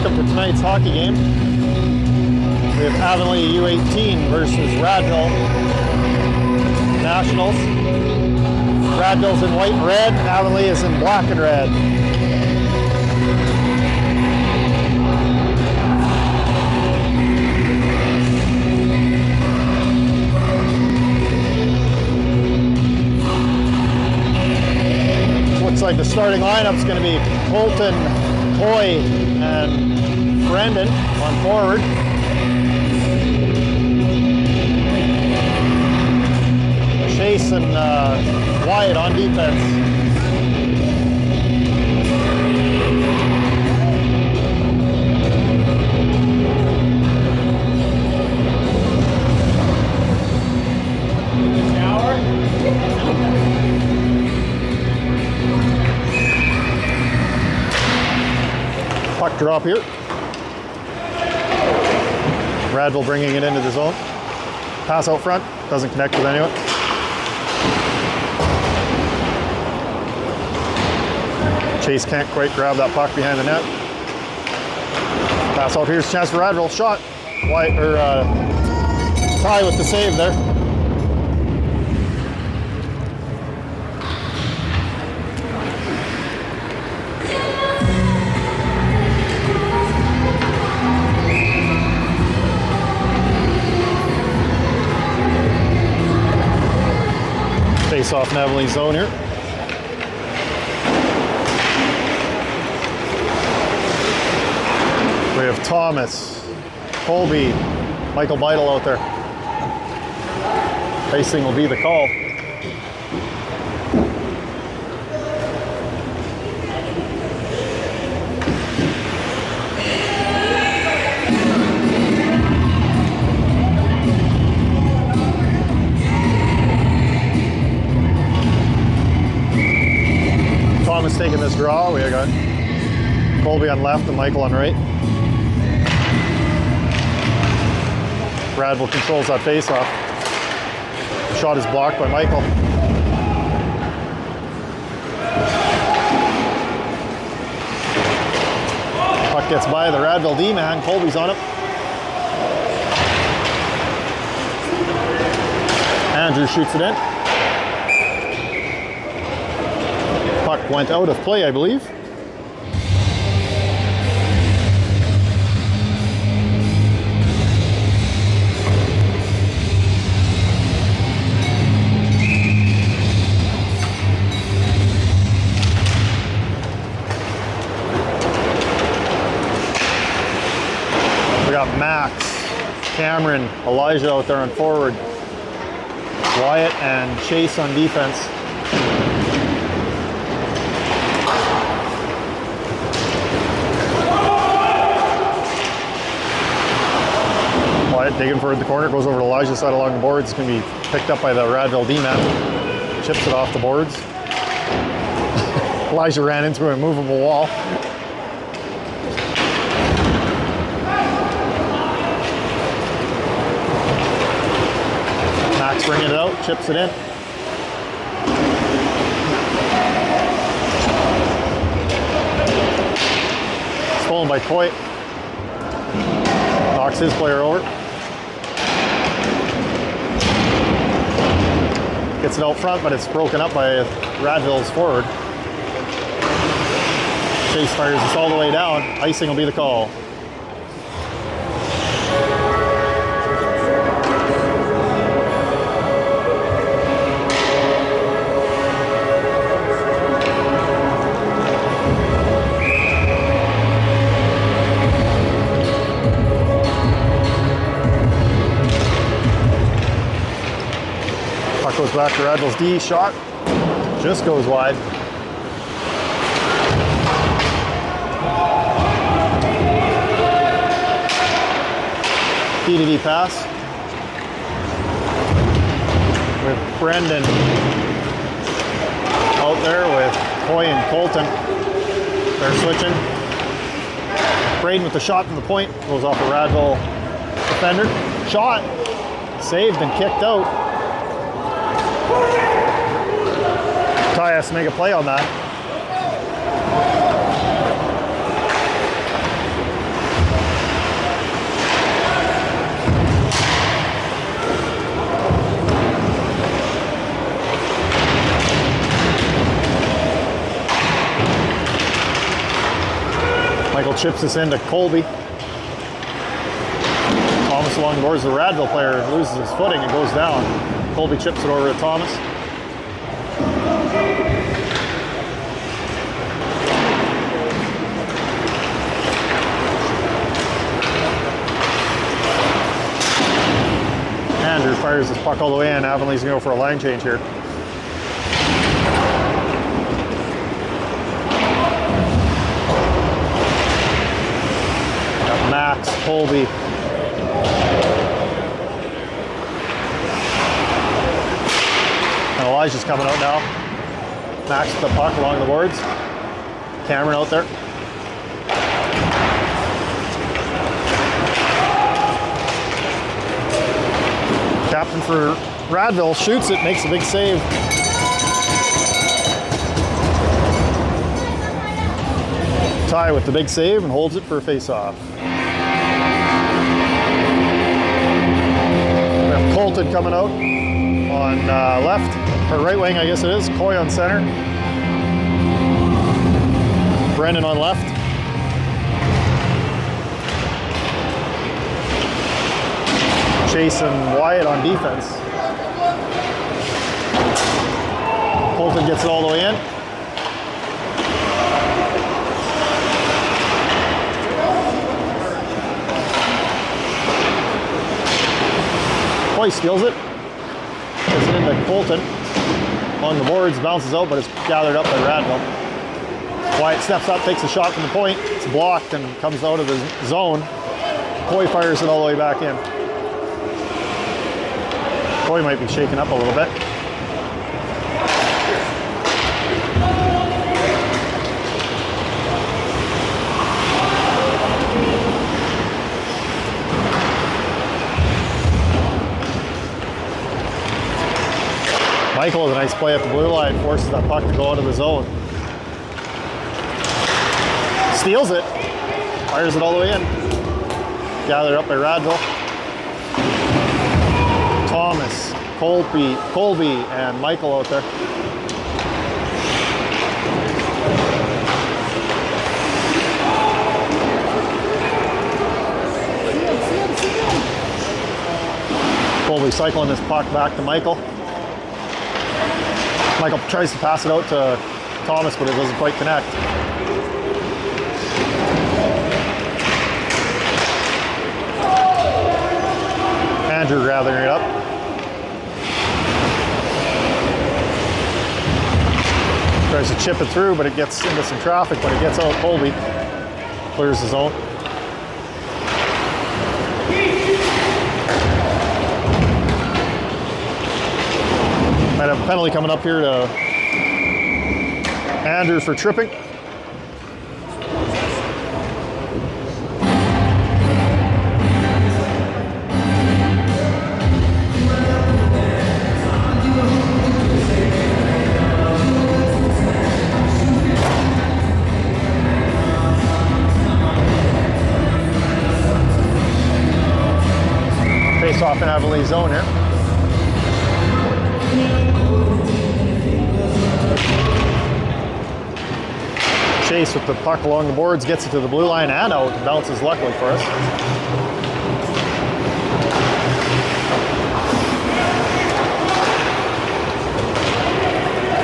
welcome to tonight's hockey game. We have Avonlea U18 versus Radville Nationals. Radville's in white and red, Avonlea is in black and red. Looks like the starting lineup's going to be Colton, Hoy, and Brendan on forward. Chase and Wyatt on defense. Puck drop here. Radville bringing it into the zone. Pass out front, doesn't connect with anyone. Chase can't quite grab that puck behind the net. Pass out, here's a chance for Radville. Shot. White or Ty with the save there. Face off in Avonlea's zone here. We have Thomas, Colby, Michael Beidel out there. Icing will be the call. Thomas taking this draw. We got Colby on left and Michael on right. Radville controls that face-off. Shot is blocked by Michael. Puck gets by the Radville D-man. Colby's on it. Andrew shoots it in. Puck went out of play, I believe. We got Max, Cameron, Elijah out there on forward. Wyatt and Chase on defense. Wyatt digging for the corner, goes over to Elijah's side along the boards. It's going to be picked up by the Radville D-man. Chips it off the boards. Elijah ran into a movable wall. Max bringing it out, chips it in. Stolen by Coit. Knocks his player over. Gets it out front, but it's broken up by Radville's forward. Chase fires this all the way down. Icing will be the call. Goes back to Radville's D, shot, just goes wide. D-to-D pass. With Brendan out there with Hoy and Colton. They're switching. Braden with the shot from the point, goes off a Radville defender. Shot, saved and kicked out. Ty has to make a play on that. Michael chips this into Colby. Thomas along the boards. The Radville player loses his footing and goes down. Colby chips it over to Thomas. Andrew fires his puck all the way in. Avonlea's going to go for a line change here. Got Max, Colby. And Elijah's coming out now. Max with the puck along the boards. Cameron out there. Captain for Radville shoots it, makes a big save. Ty with the big save and holds it for a face-off. We have Colton coming out on left, or right wing I guess it is. Coy on center. Brendan on left. Chase and Wyatt on defense. Colton gets it all the way in. Coy steals it. Gets it into Colton. On the boards, bounces out, but it's gathered up by Radville. Wyatt steps up, takes a shot from the point. It's blocked and comes out of the zone. Coy fires it all the way back in. Coy might be shaken up a little bit. Michael with a nice play at the blue line, forces that puck to go out of the zone. Steals it, fires it all the way in. Gathered up by Radville. Thomas, Colby, and Michael out there. Colby cycling this puck back to Michael. Michael tries to pass it out to Thomas, but it doesn't quite connect. Andrew gathering it up. Tries to chip it through, but it gets into some traffic. When it gets out, Colby clears the zone. Might have a penalty coming up here to Andrew for tripping. Face off in Avonlea zone here. Chase with the puck along the boards, gets it to the blue line and out, and bounces luckily for us.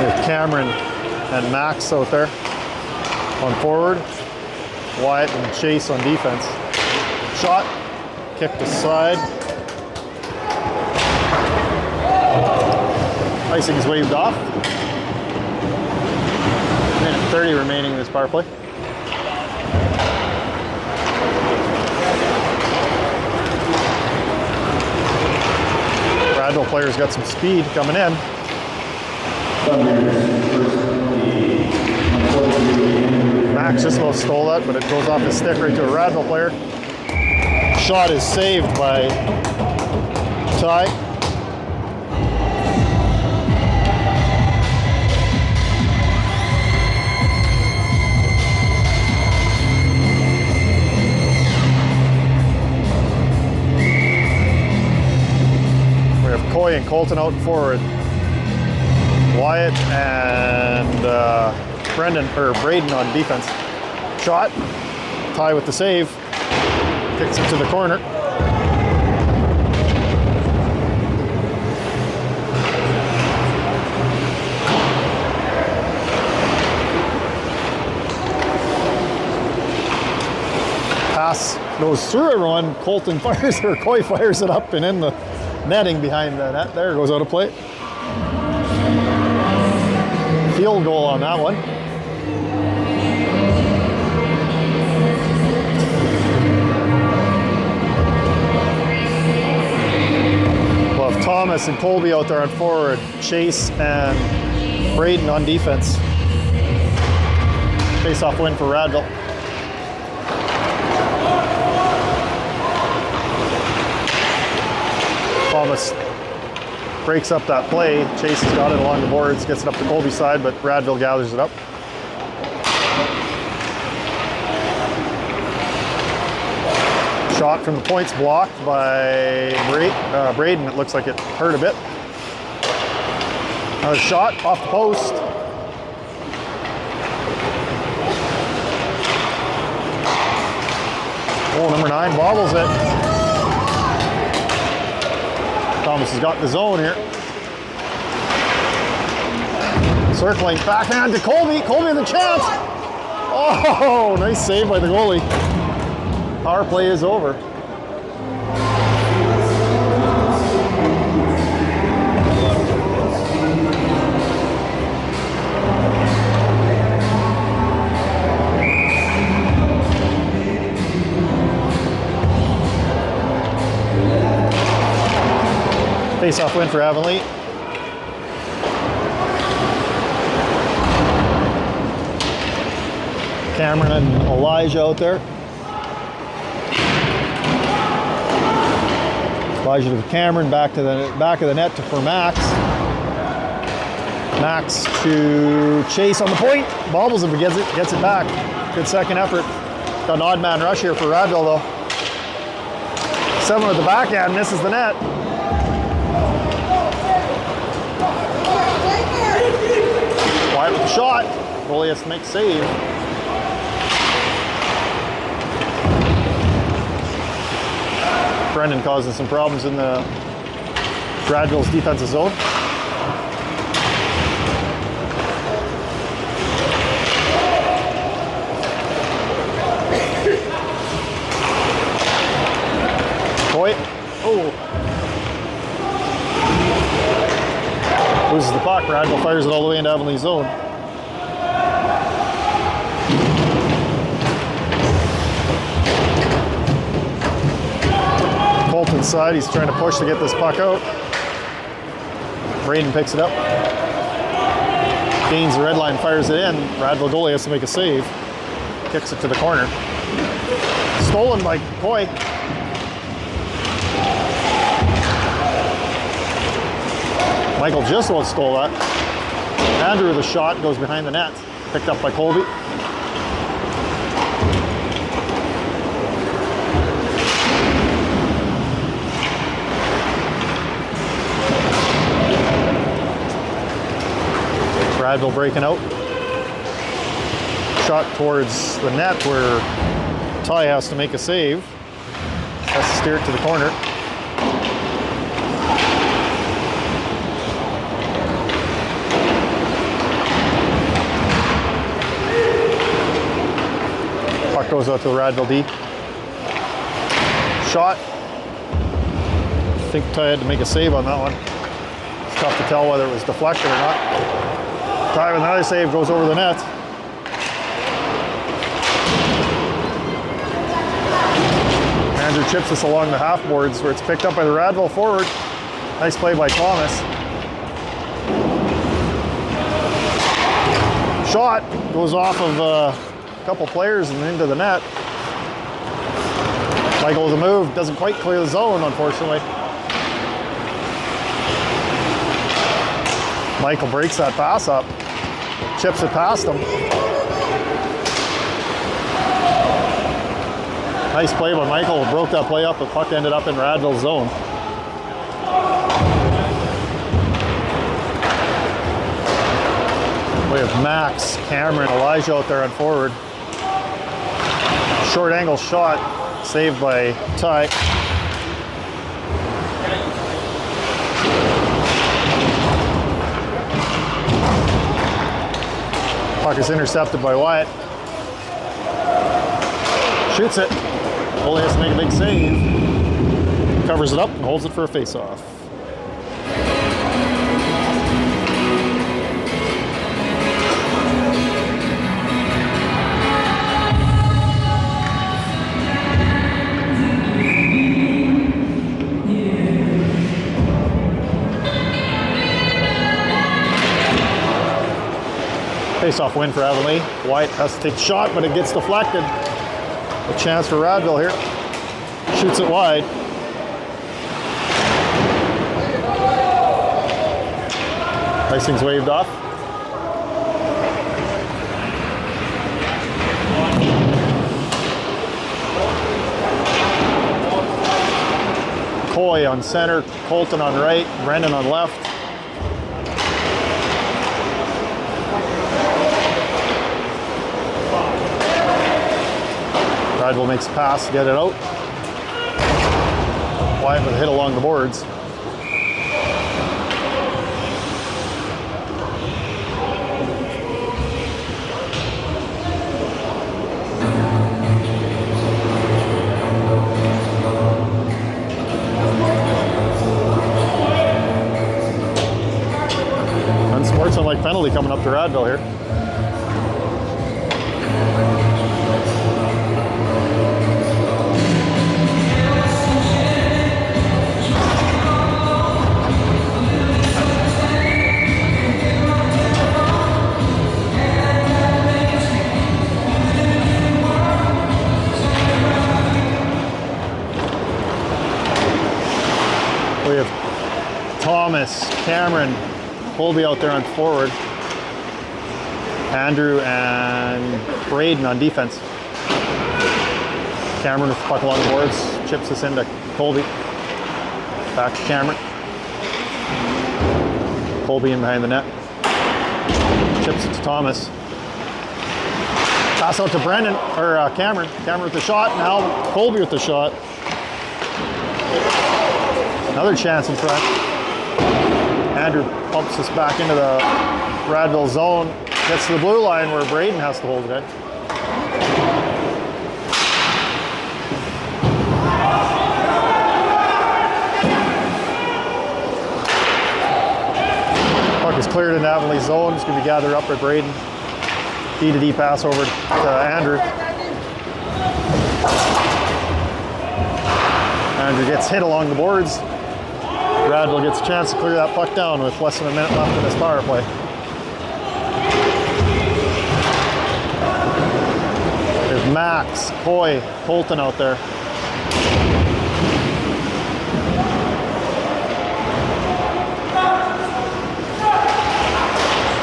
With Cameron and Max out there on forward, Wyatt and Chase on defense. Shot, kicked aside. Icing is waved off. 30 remaining in this power play. Radville players got some speed coming in. Max just about stole that, but it goes off his stick right to a Radville player. Shot is saved by Ty. Coy and Colton out forward. Wyatt and Braden on defense. Shot Ty with the save. Kicks it to the corner. Pass goes through everyone. Colton fires, or Coy fires it up and in the netting behind the net. There, goes out of play. Field goal on that one. We'll have Thomas and Colby out there on forward. Chase and Braden on defense. Face-off win for Radville. Thomas breaks up that play. Chase has got it along the boards, gets it up to Colby's side, but Radville gathers it up. Shot from the points blocked by Braden. It looks like it hurt a bit. Another shot off the post. Oh, number 9 bobbles it. Thomas has got the zone here. Circling, backhand to Colby. Colby with a chance. Oh, nice save by the goalie. Power play is over. Face-off win for Avonlea. Cameron and Elijah out there. Elijah to Cameron, back to the back of the net for Max. Max to Chase on the point. Bobbles him, gets it back. Good second effort. Got an odd man rush here for Radville though. 7 with the backhand, misses the net. Wide with the shot. Goalie has to make a save. Brendan causing some problems in the Radville's defensive zone. Coy. Oh. Loses the puck. Radville fires it all the way into Avonlea's zone. Colton's side, he's trying to push to get this puck out. Braden picks it up. Gains the red line, fires it in. Radville goalie has to make a save. Kicks it to the corner. Stolen by Coy. Michael just about stole that. Andrew with a shot goes behind the net. Picked up by Colby. Radville breaking out. Shot towards the net where Ty has to make a save. Has to steer it to the corner. Puck goes out to the Radville D. Shot. I think Ty had to make a save on that one. It's tough to tell whether it was deflected or not. Ty with another save, goes over the net. Andrew chips this along the half boards where it's picked up by the Radville forward. Nice play by Thomas. Shot goes off of a couple players and into the net. Michael with a move, doesn't quite clear the zone, unfortunately. Michael breaks that pass up. Chips it past him. Nice play by Michael. Broke that play up. The puck ended up in Radville's zone. We have Max, Cameron, Elijah out there on forward. short angle shot, saved by Ty. Puck is intercepted by Wyatt. Shoots it. Goalie has to make a big save. Covers it up and holds it for a face-off. Face-off win for Avonlea. White has to take the shot, but it gets deflected. A chance for Radville here. Shoots it wide. Icing's waved off. Coy on center, Colton on right, Brendan on left. Radville makes a pass to get it out. Wyatt with a hit along the boards. Unsportsmanlike penalty coming up to Radville here. We have Thomas, Cameron, Colby out there on forward. Andrew and Braden on defense. Cameron with the puck along the boards, chips this into Colby. Back to Cameron. Colby in behind the net. Chips it to Thomas. Pass out to Brendan, or Cameron. Cameron with the shot, now Colby with the shot. Another chance in front. Andrew pumps us back into the Radville zone. Gets to the blue line where Braden has to hold it in. Puck is cleared in Avonlea zone. It's going to be gathered up by Braden. D-to-D pass over to Andrew. Andrew gets hit along the boards. Radville gets a chance to clear that puck down with less than a minute left in this power play. There's Max, Coy, Colton out there.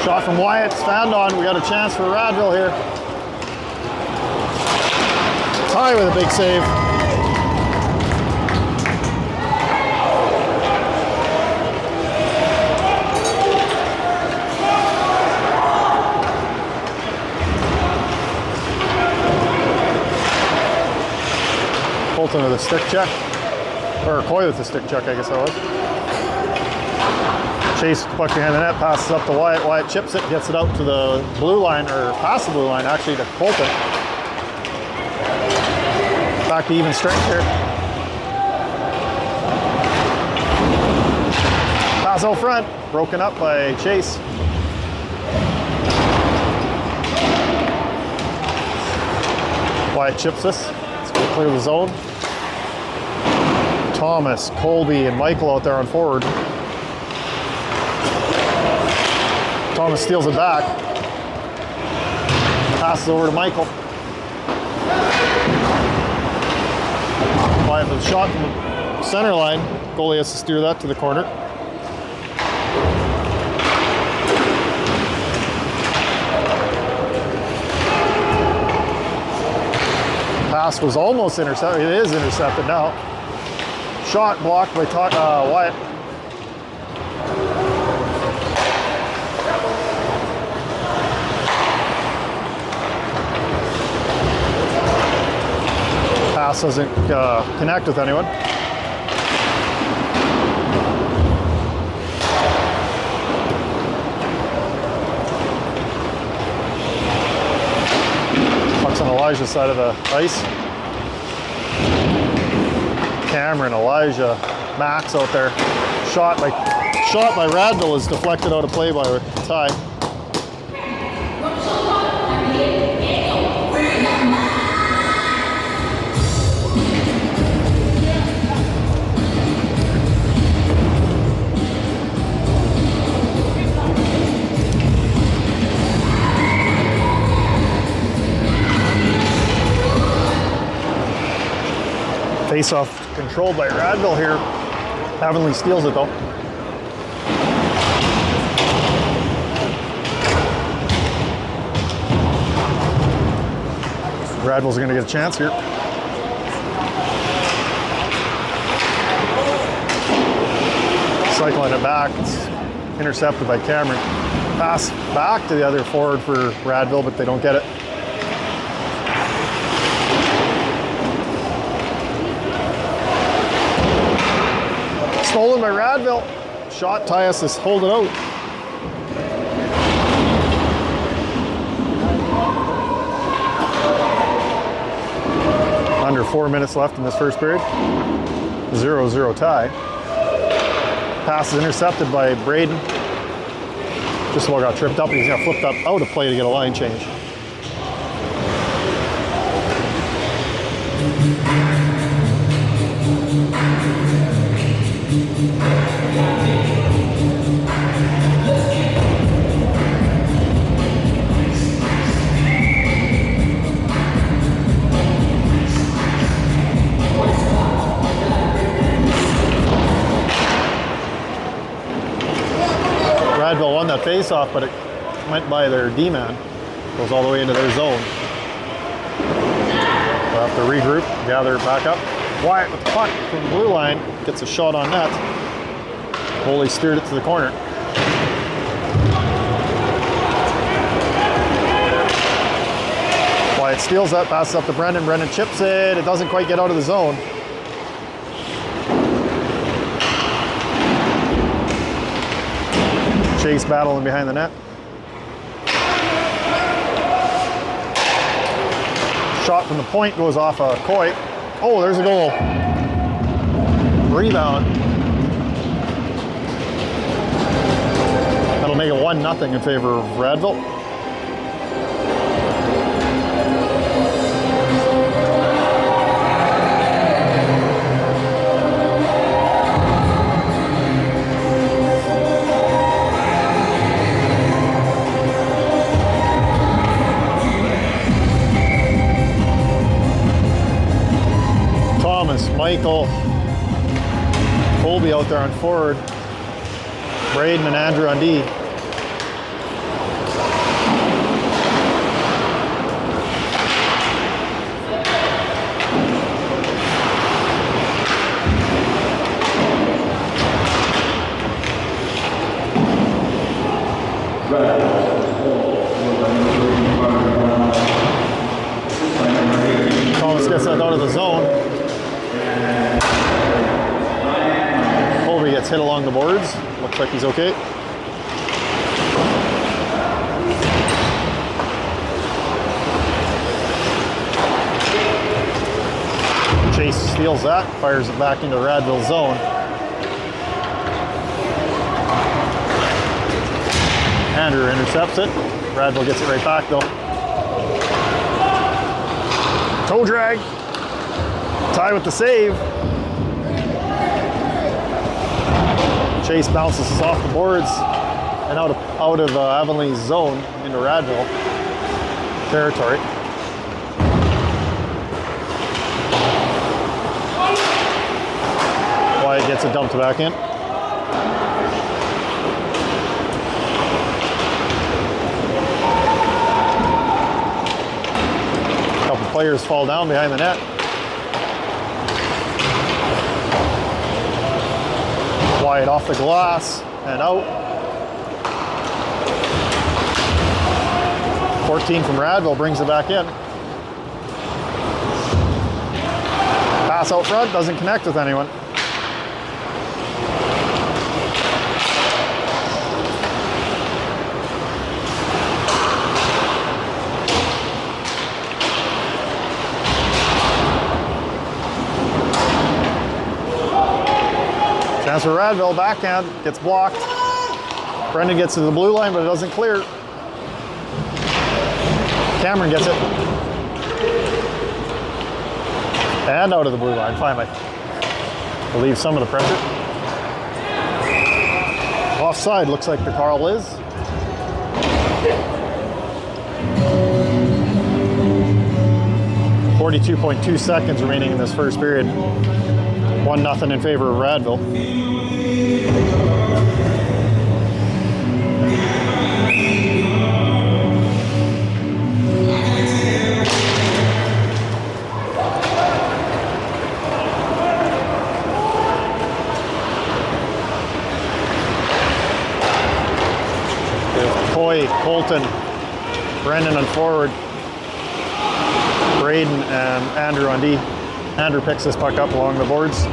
Shot from Wyatt, found on. We got a chance for Radville here. Ty with a big save. Colton with a stick check, or Coy with a stick check, I guess that was. Chase with the puck behind the net, passes up to Wyatt. Wyatt chips it, gets it out to the blue line, or past the blue line actually, to Colton. Back to even strength here. Pass out front, broken up by Chase. Wyatt chips this. Let's go clear the zone. Thomas, Colby, and Michael out there on forward. Thomas steals it back. Passes over to Michael. Wyatt with a shot from the center line. Goalie has to steer that to the corner. Pass was almost intercepted. It is intercepted now. Shot blocked by Wyatt. Pass doesn't connect with anyone. Puck's on Elijah's side of the ice. Cameron, Elijah, Max out there. Shot by Radville is deflected out of play by Ty. Face-off controlled by Radville here. Avonlea steals it though. Radville's gonna get a chance here. Cycling it back, it's intercepted by Cameron. Pass back to the other forward for Radville, but they don't get it. Stolen by Radville. Shot, Tyus has hold it out. Under 4 minutes left in this first period. 0-0 tie. Pass is intercepted by Braden. Just about got tripped up and he's got flipped up out of play to get a line change. Radville won that face-off, but it went by their D-man. Goes all the way into their zone. They'll have to regroup, gather back up. Wyatt with the puck from the blue line, gets a shot on net. Goalie steered it to the corner. Wyatt steals that, passes up to Brendan. Brendan chips it. It doesn't quite get out of the zone. Chase battling behind the net. Shot from the point goes off a Coy. Oh, there's a goal. Rebound. That'll make it 1-0 in favor of Radville. Michael, Colby out there on forward, Braden and Andrew on D. Thomas gets that out of the zone. Colby gets hit along the boards. Looks like he's okay. Chase steals that, fires it back into Radville's zone. Andrew intercepts it. Radville gets it right back though. Toe drag. Ty with the save. Chase bounces us off the boards and out of Avonlea's zone into Radville territory. Wyatt gets it dumped back in. A couple players fall down behind the net. Wyatt off the glass and out. 14 from Radville brings it back in. Pass out front, doesn't connect with anyone. Chance for Radville, backhand, gets blocked. Brendan gets to the blue line, but it doesn't clear. Cameron gets it. And out of the blue line, finally. Relieve some of the pressure. Offside, looks like the call is. .2 seconds remaining in this first period. 1-0 in favor of Radville. Coy, Colton, Brendan on forward, Braden and Andrew on D. Andrew picks this puck up along the boards.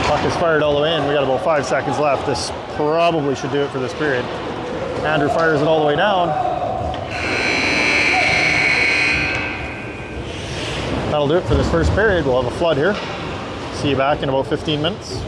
Puck is fired all the way in. We got about 5 seconds left. This probably should do it for this period. Andrew fires it all the way down. That'll do it for this first period. We'll have a flood here. See you back in about 15 minutes.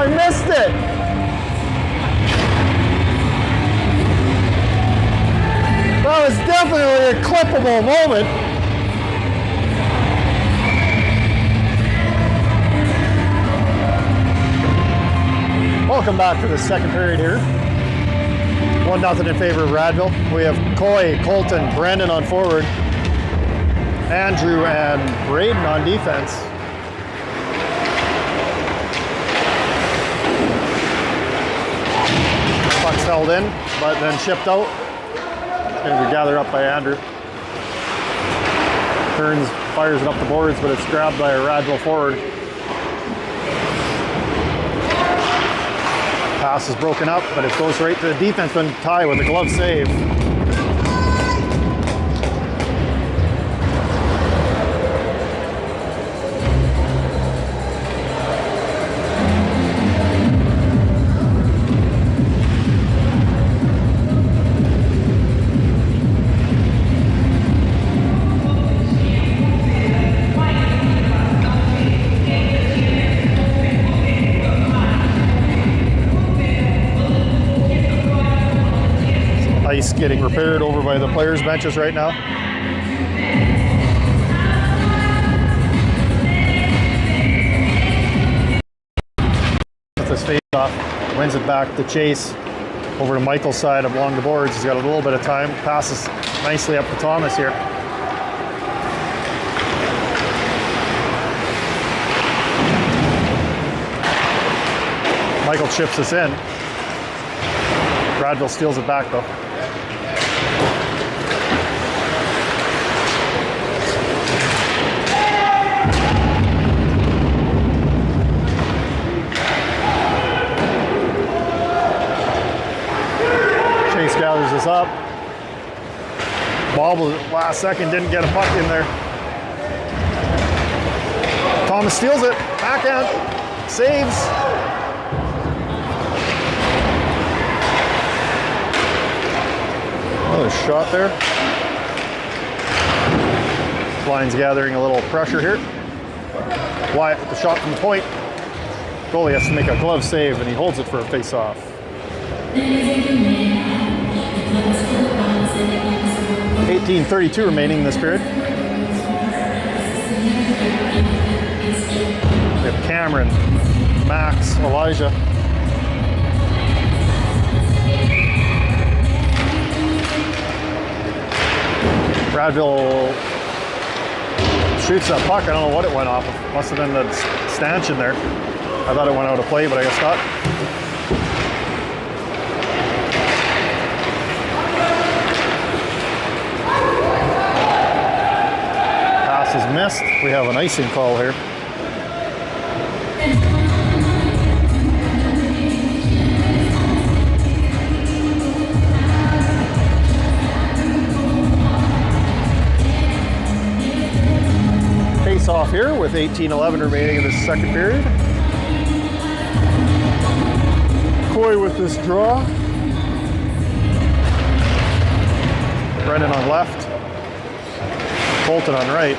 I missed it. That was definitely a clippable moment. Welcome back to the second period here. 1-0 in favor of Radville. We have Coy, Colton, Brandon on forward. Andrew and Braden on defense. Puck's held in, but then shipped out. It's going to be gathered up by Andrew. Turns, fires it up the boards, but it's grabbed by a Radville forward. Pass is broken up, but it goes right to the defenseman, Ty, with a glove save. Ice getting repaired over by the players' benches right now. With this face off, wins it back to Chase over to Michael's side along the boards. He's got a little bit of time, passes nicely up to Thomas here. Michael chips this in. Radville steals it back though. Chase gathers this up. Bobbled it last second, didn't get a puck in there. Thomas steals it, backhand, saves. Another shot there. Line's gathering a little pressure here. Wyatt with the shot from the point. Goalie has to make a glove save and he holds it for a face-off. 18:32 remaining in this period. We have Cameron, Max, Elijah. Radville shoots that puck. I don't know what it went off of. Must have been the stanchion there. I thought it went out of play, but I guess not. Pass is missed. We have an icing call here. Off here with 18:11 remaining in this second period. Coy with this draw. Brendan on left. Colton on right.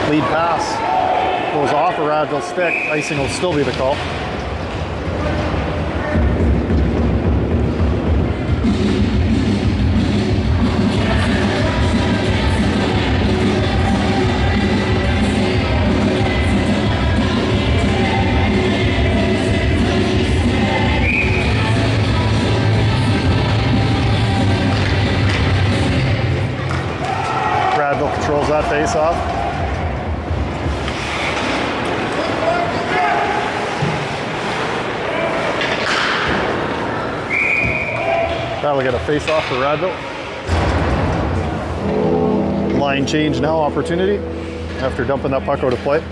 Lead pass goes off a Radville stick. Icing will still be the call. Controls that face off. That'll get a face off for Radville. Line change now, opportunity after dumping that puck out of play.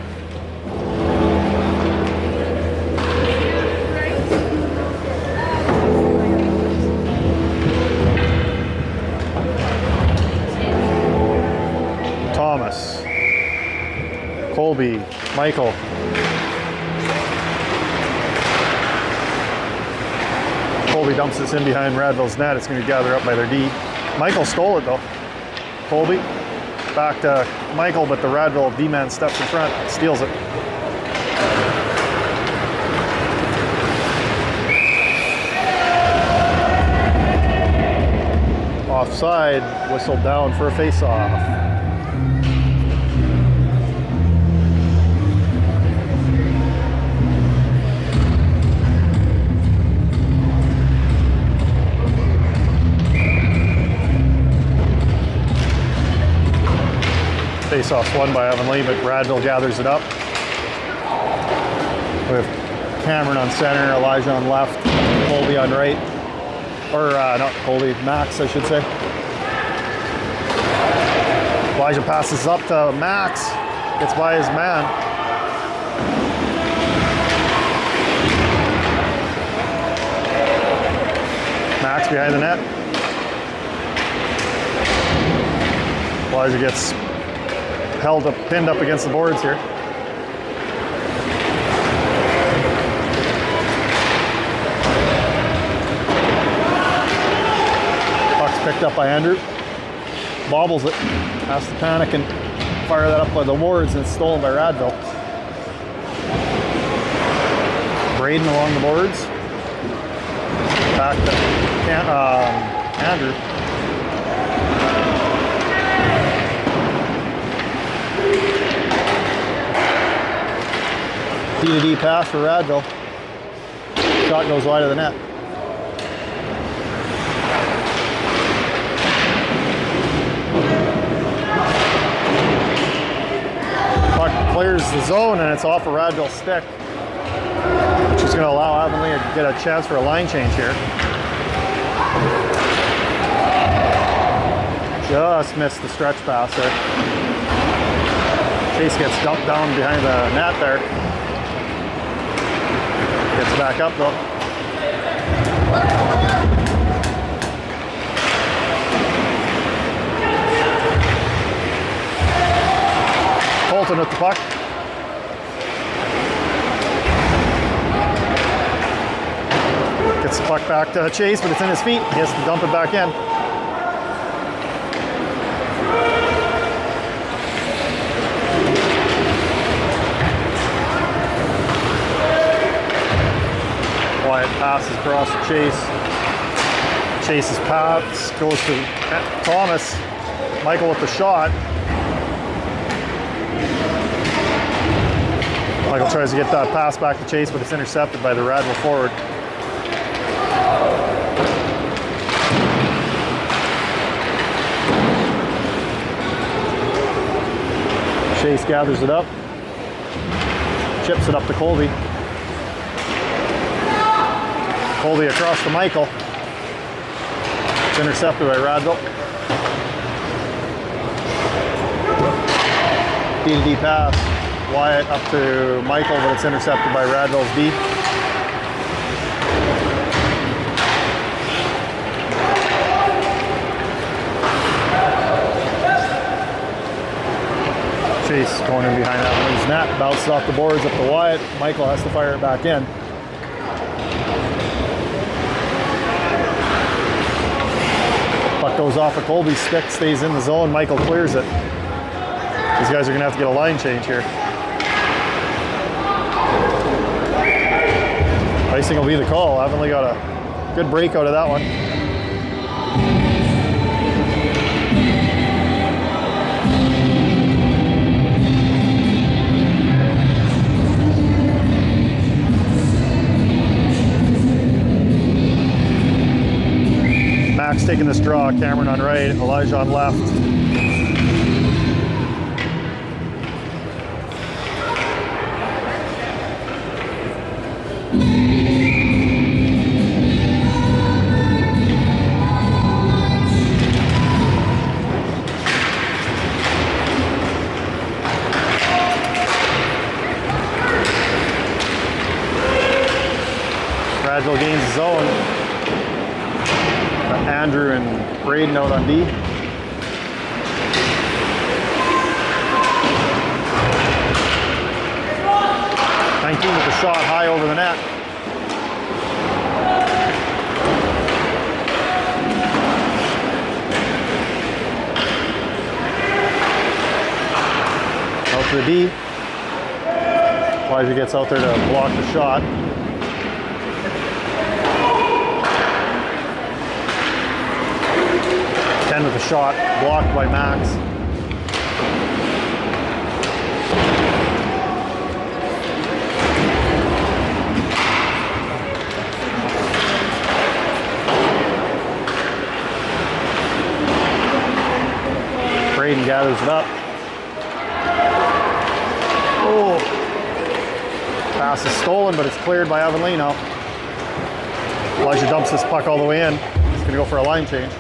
Thomas, Colby, Michael. Colby dumps this in behind Radville's net. It's going to be gathered up by their D. Michael stole it though. Colby, back to Michael, but the Radville D-man steps in front, steals it. offside, whistled down for a face-off. Face-off's won by Avonlea, but Radville gathers it up. We have Cameron on center, Elijah on left, Colby on right. Or not Colby, Max, I should say. Elijah passes up to Max, gets by his man. Max behind the net. Elijah gets held up, pinned up against the boards here. Puck's picked up by Andrew. Bobbles it. Has to panic and fire that up by the boards, and it's stolen by Radville. Braden along the boards. Back to Andrew. D-to-D pass for Radville. Shot goes wide of the net. Puck clears the zone and it's off a Radville stick, which is going to allow Avonlea to get a chance for a line change here. Just missed the stretch pass there. Chase gets dumped down behind the net there. Gets back up though. Colton with the puck. Gets the puck back to Chase, but it's in his feet. He has to dump it back in. Wyatt passes across to Chase. Chase's pass goes to Thomas. Michael with the shot. Michael tries to get that pass back to Chase, but it's intercepted by the Radville forward. Chase gathers it up. Chips it up to Colby. Colby across to Michael. It's intercepted by Radville. D-to-D pass. Wyatt up to Michael, but it's intercepted by Radville's D. Chase going in behind Avonlea's net. Bounces off the boards up to Wyatt. Michael has to fire it back in. Puck goes off of Colby's stick, stays in the zone. Michael clears it. These guys are going to have to get a line change here. Icing will be the call. Avonlea got a good break out of that one. Max taking this draw. Cameron on right, Elijah on left. Radville gains the zone. Got Andrew and Braden out on D. With the shot high over the net. Out to the D. Elijah gets out there to block the shot. 10 with a shot, blocked by Max. Braden gathers it up. Oh, pass is stolen, but it's cleared by Avonlea now. Elijah dumps this puck all the way in. He's going to go for a line change.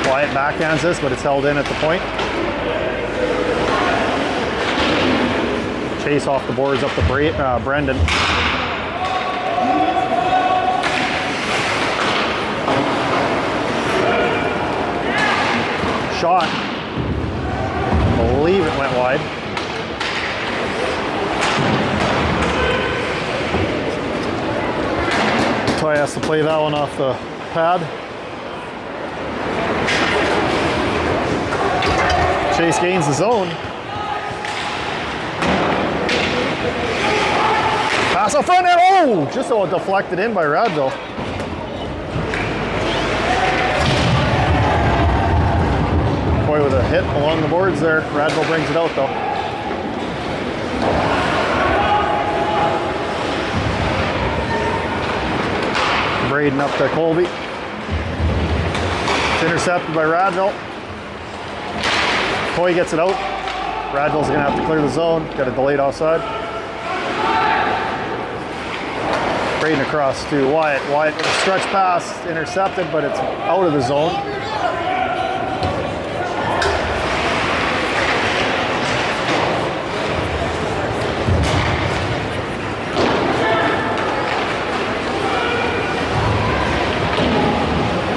Wyatt backhands this, but it's held in at the point. Chase off the boards up to Brendan. Shot. I believe it went wide. Ty has to play that one off the pad. Chase gains the zone. Pass up front and oh! Just so it deflected in by Radville. Boy, with a hit along the boards there. Radville brings it out though. Braden up to Colby. It's intercepted by Radville. Coy gets it out. Radville's gonna have to clear the zone. Got a delayed offside. Braden across to Wyatt. Wyatt with a stretch pass, intercepted, but it's out of the zone.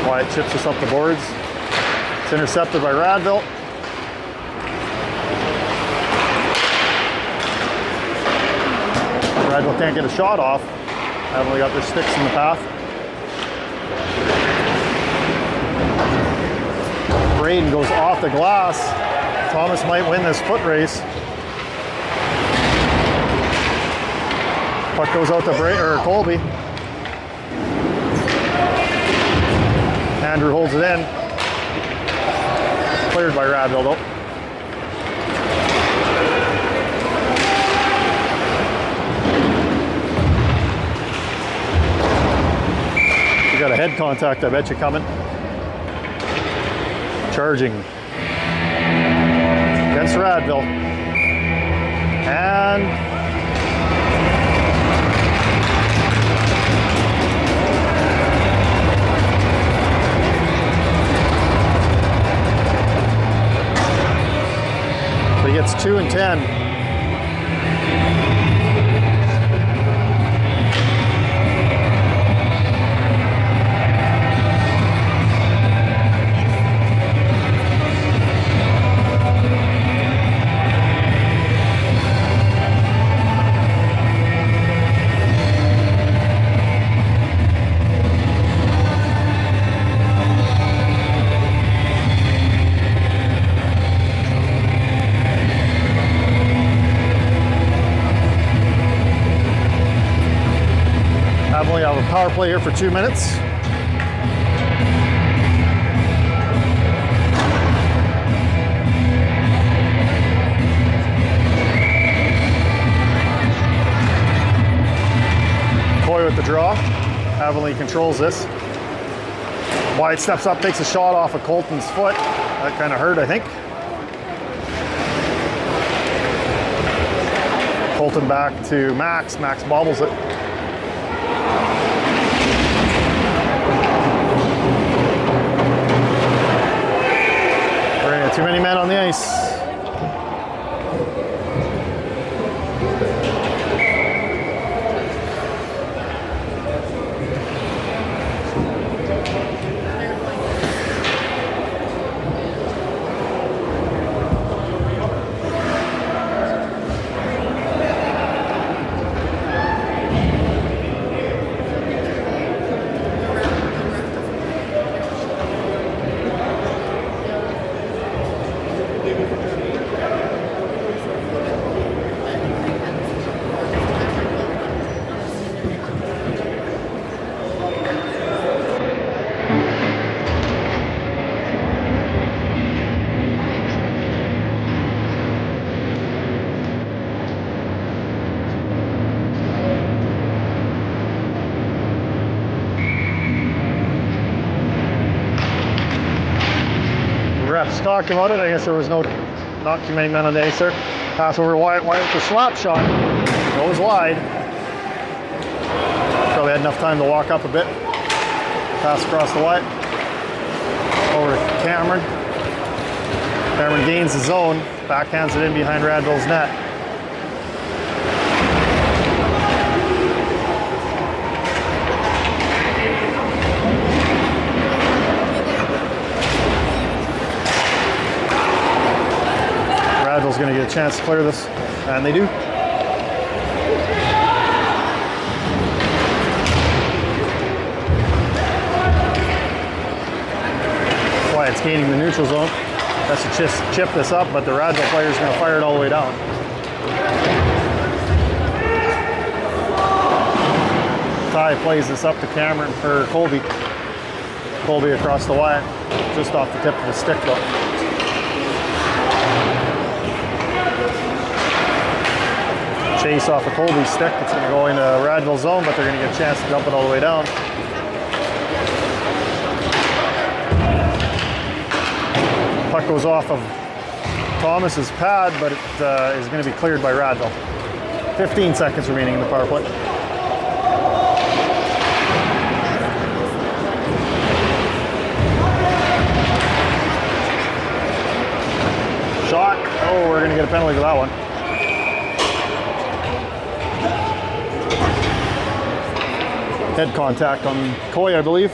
Wyatt chips us up the boards. It's intercepted by Radville. Radville can't get a shot off. Avonlea got their sticks in the path. Braden goes off the glass. Thomas might win this foot race. Puck goes out to Colby. Andrew holds it in. Cleared by Radville though. You got a head contact, I bet you coming. Charging against Radville. And so he gets 2 and 10. Avonlea have a power play here for 2 minutes. Coy with the draw. Avonlea controls this. Wyatt steps up, takes a shot off of Colton's foot. That kind of hurt, I think. Colton back to Max. Max bobbles it. Too many men on the ice. refs talking about it. I guess there was not too many men on the ice there. Pass over Wyatt with the slap shot. Goes wide. Probably had enough time to walk up a bit. Pass across the Wyatt. Over to Cameron. Cameron gains the zone. Backhands it in behind Radville's net. Radville's going to get a chance to clear this, and they do. Wyatt's gaining the neutral zone. Has to just chip this up, but the Radville player is going to fire it all the way down. Ty plays this up to Cameron for Colby. Colby across the Wyatt, just off the tip of the stick though. Chase off of Colby's stick. It's going to go into Radville zone, but they're going to get a chance to dump it all the way down. Puck goes off of Thomas's pad, but it is going to be cleared by Radville. 15 seconds remaining in the power play. Shot. Oh, we're going to get a penalty for that one. Head contact on Coy, I believe.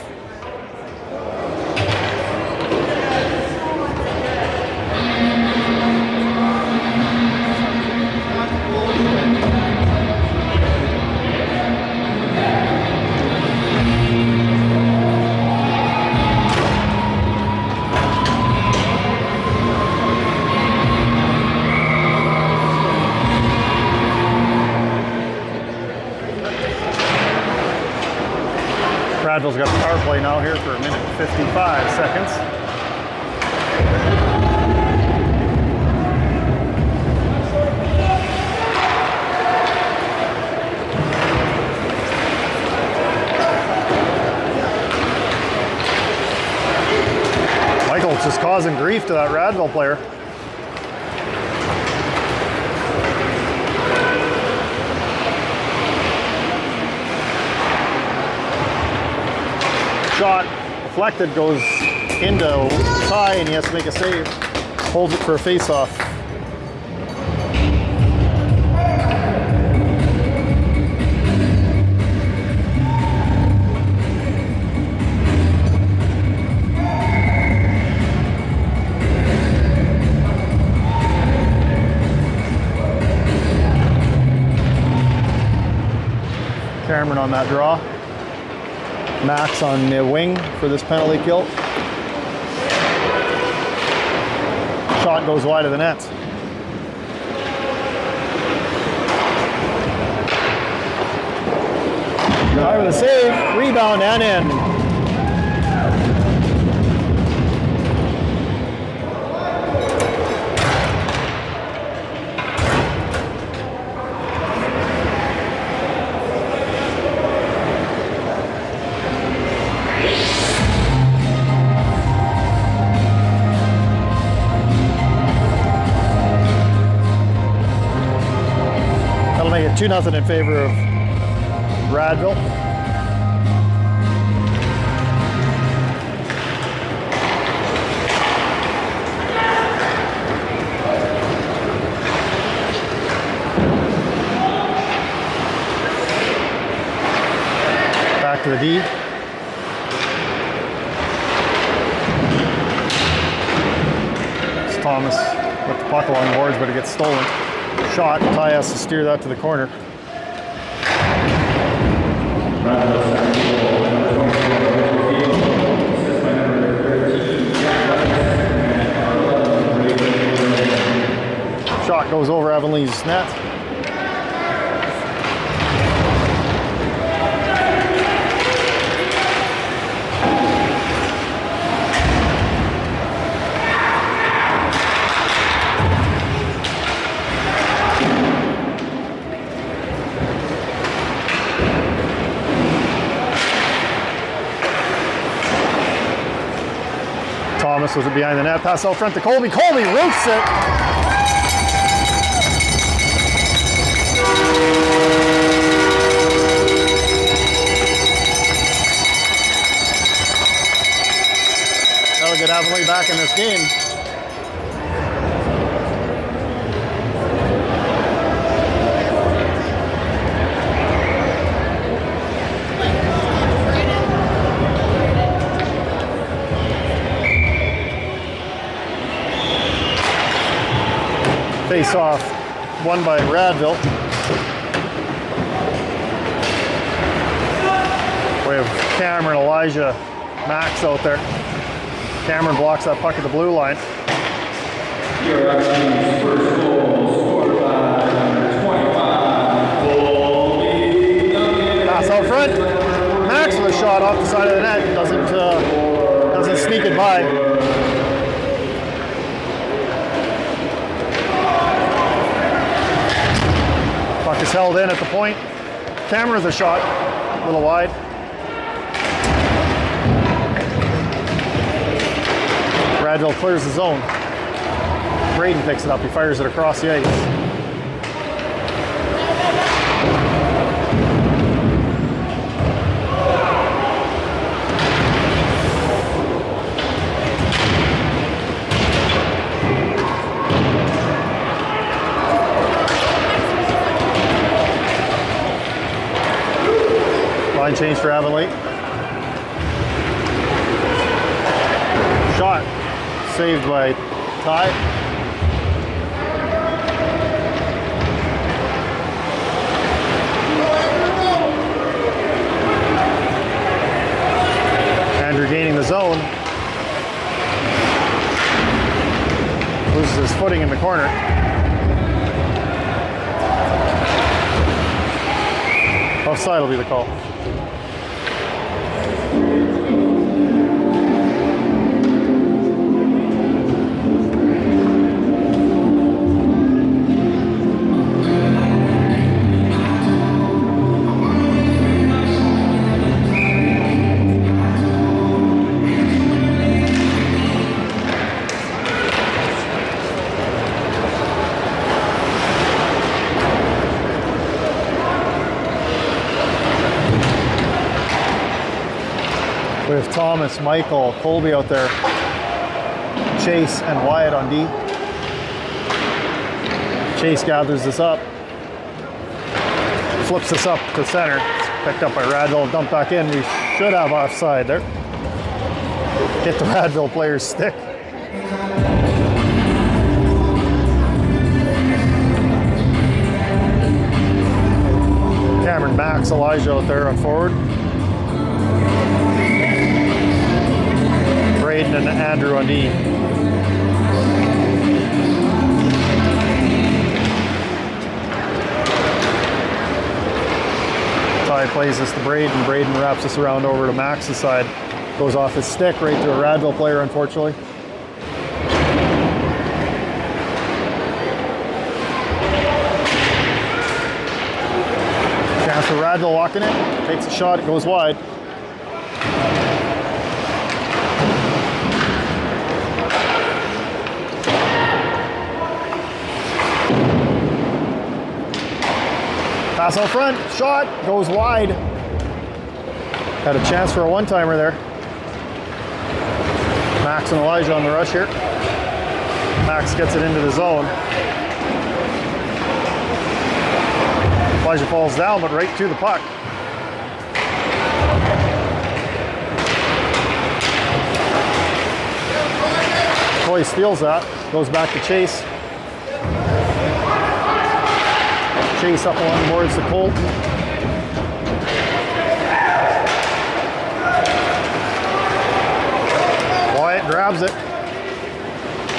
Radville's got the power play now here for 1 minute and 55 seconds. Michael's just causing grief to that Radville player. Shot deflected, goes into Ty, and he has to make a save. Holds it for a face-off. Cameron on that draw. Max on the wing for this penalty kill. Shot goes wide of the net. Ty with a save, rebound and in. Make it 2-0 in favor of Radville. Back to the D. It's Thomas with the puck along the boards, but it gets stolen. Shot. Ty has to steer that to the corner. Shot goes over Avonlea's net. Thomas was behind the net. Pass out front to Colby. Colby roofs it. That'll get Avonlea back in this game. Face off, won by Radville. We have Cameron, Elijah, Max out there. Cameron blocks that puck at the blue line. First goal scored by number 25. Pass out front. Max with a shot off the side of the net. Doesn't sneak it by. Puck is held in at the point. Cameron's a shot, a little wide. Radville clears the zone. Braden picks it up, he fires it across the ice. Line change for Avonlea. Shot saved by Ty. Andrew gaining the zone. Loses his footing in the corner. Offside will be the call. We have Thomas, Michael, Colby out there. Chase and Wyatt on D. Chase gathers this up. Flips this up to center. It's picked up by Radville, dumped back in. We should have offside there. Hit the Radville player's stick. Cameron, Max, Elijah out there on forward. Braden and Andrew on D. Ty plays this to Braden. Braden wraps this around over to Max's side. Goes off his stick right to a Radville player, unfortunately. Chance for Radville walking it. Takes a shot, it goes wide. Pass out front, shot, goes wide. Had a chance for a one-timer there. Max and Elijah on the rush here. Max gets it into the zone. Elijah falls down, but right to the puck. Coy steals that, goes back to Chase. Chase up along the boards to Colt. Wyatt grabs it.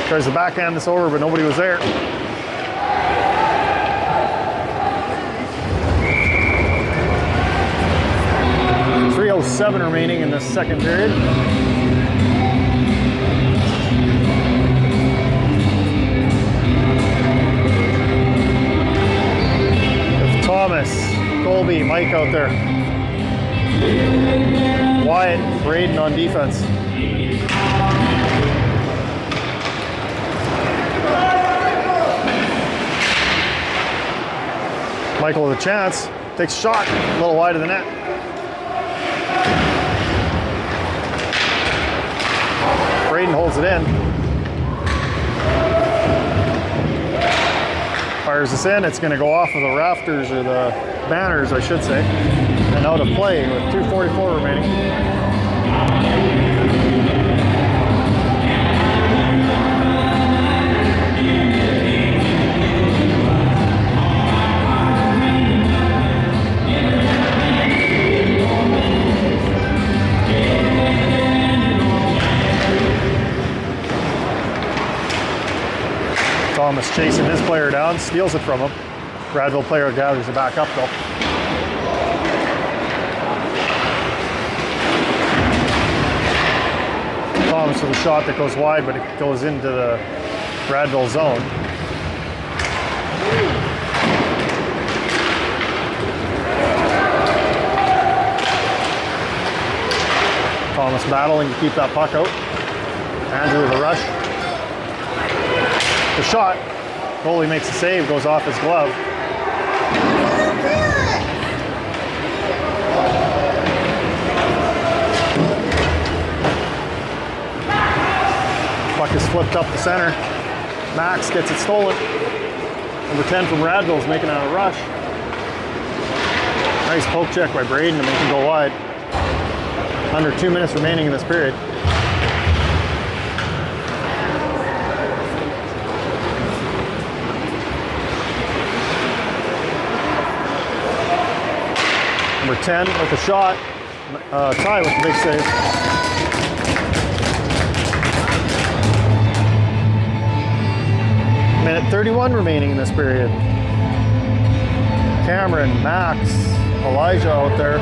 Tries to backhand this over, but nobody was there. .307 remaining in the second period. Thomas, Colby, Mike out there. Wyatt, Braden on defense. Michael with a chance. Takes a shot. A little wide of the net. Braden holds it in. Fires this in. It's going to go off of the rafters, or the banners, I should say. And out of play with 2:44 remaining. Thomas chasing his player down, steals it from him. Radville player gathers it back up though. Thomas with a shot that goes wide, but it goes into the Radville zone. Thomas battling to keep that puck out. Andrew with a rush. The shot, goalie makes a save, goes off his glove. Puck is flipped up the center. Max gets it stolen. Number 10 from Radville is making a rush. Nice poke check by Braden to make him go wide. Under 2 minutes remaining in this period. Number 10 with the shot. Ty with the big save. Minute 31 remaining in this period. Cameron, Max, Elijah out there.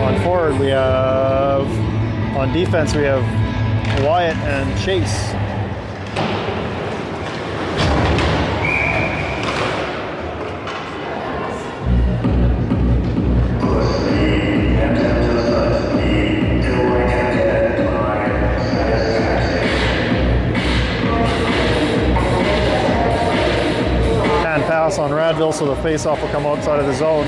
On forward we have, on defense we have Wyatt and Chase. On Radville, so the face-off will come outside of the zone.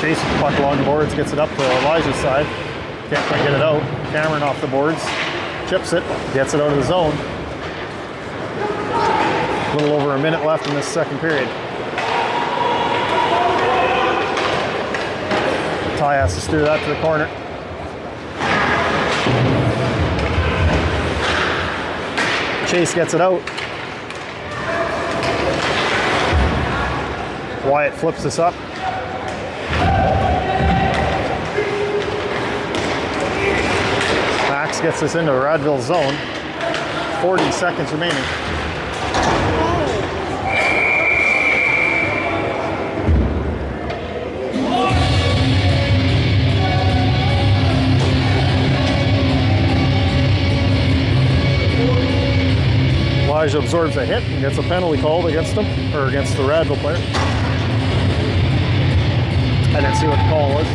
Chase with the puck along the boards, gets it up to Elijah's side. Can't quite get it out. Cameron off the boards, chips it, gets it out of the zone. A little over a minute left in this second period. Ty has to steer that to the corner. Chase gets it out. Wyatt flips this up. Max gets this into Radville's zone. 40 seconds remaining. Elijah absorbs a hit and gets a penalty called against him, or against the Radville player. I didn't see what the call was.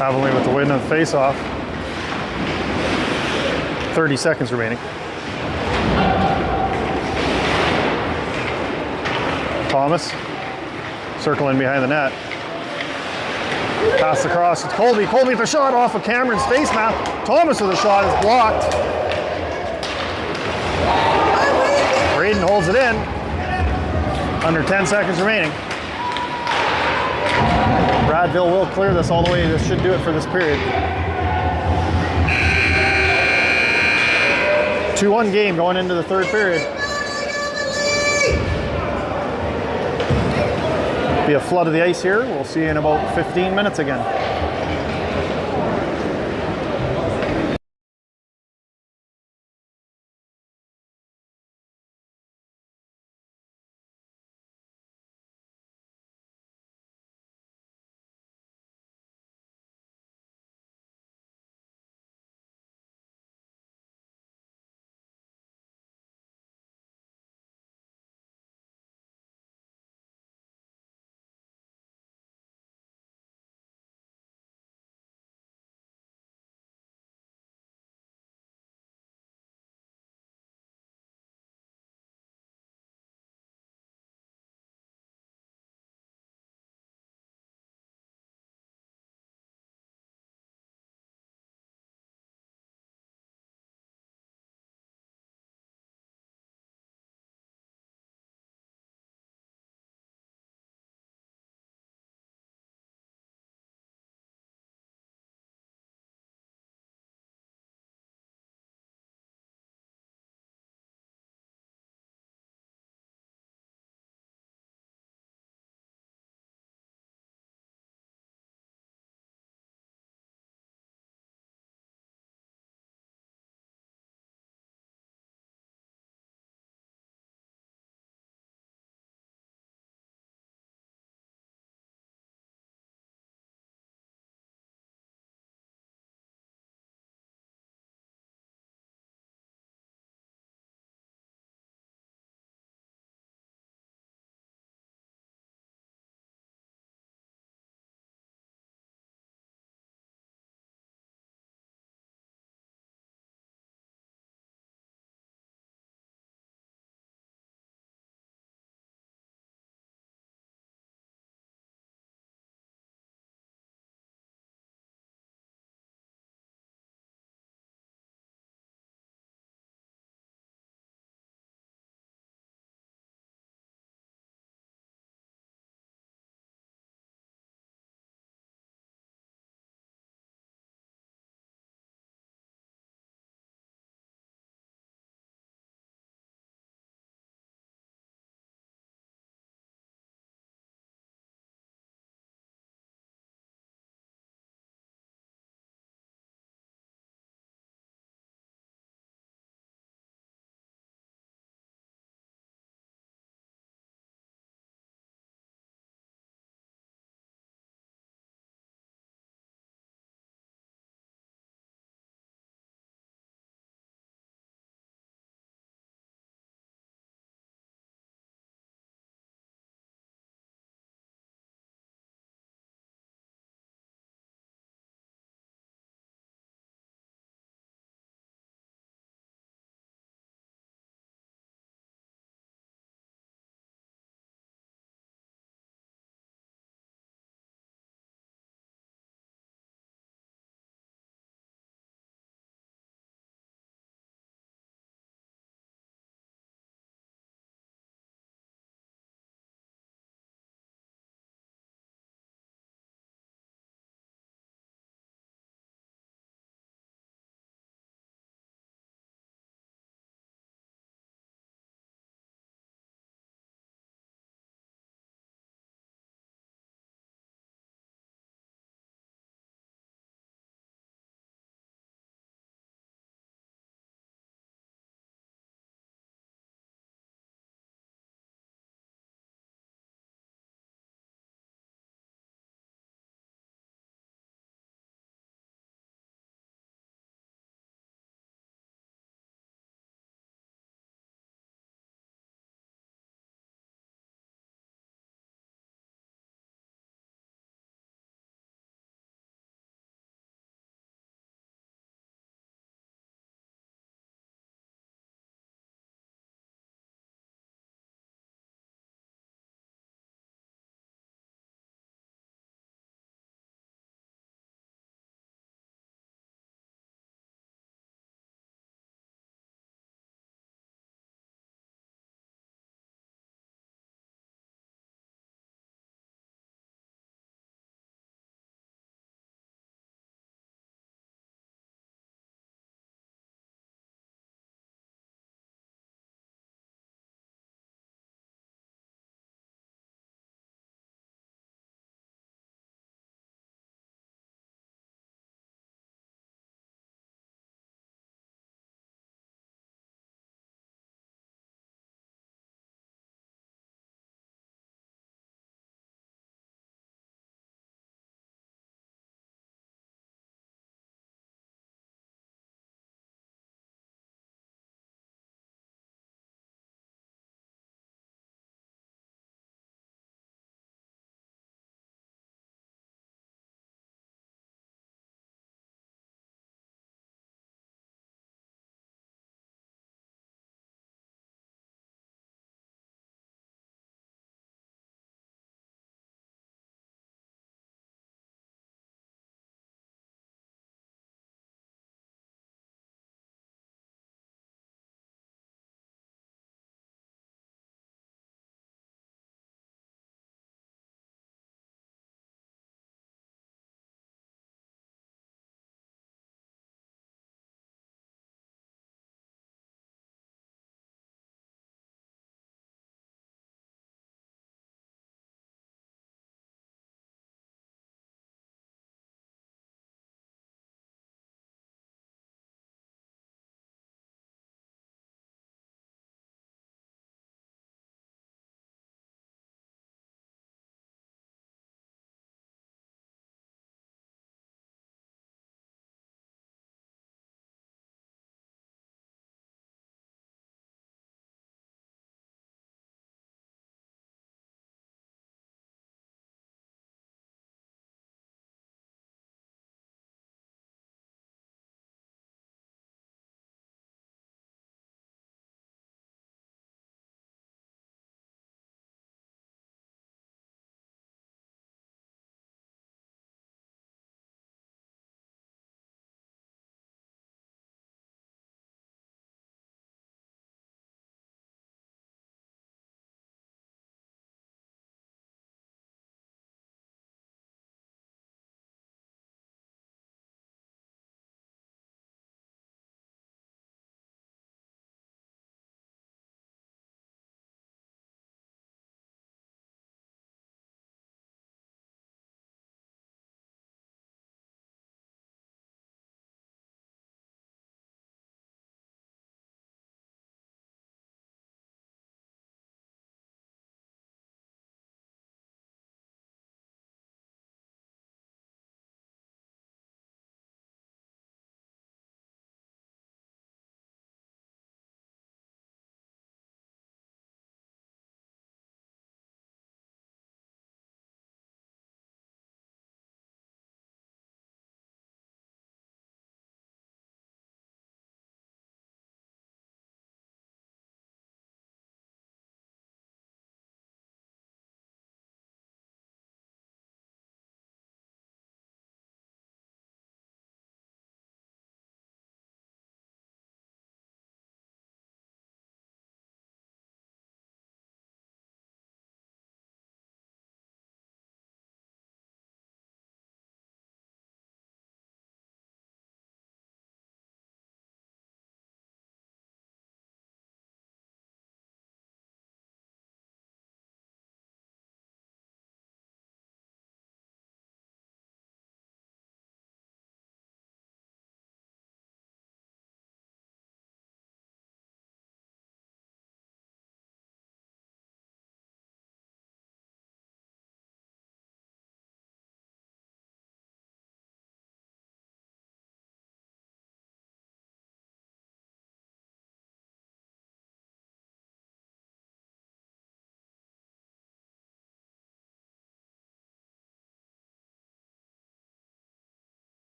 Avonlea with the win of the face-off. 30 seconds remaining. Thomas circling behind the net. Pass across, it's Colby. Colby with the shot off of Cameron's face mask. Thomas with a shot is blocked. Braden holds it in. Under 10 seconds remaining. Radville will clear this all the way. This should do it for this period. 2-1 game going into the third period. Be a flood of the ice here. We'll see you in about 15 minutes again.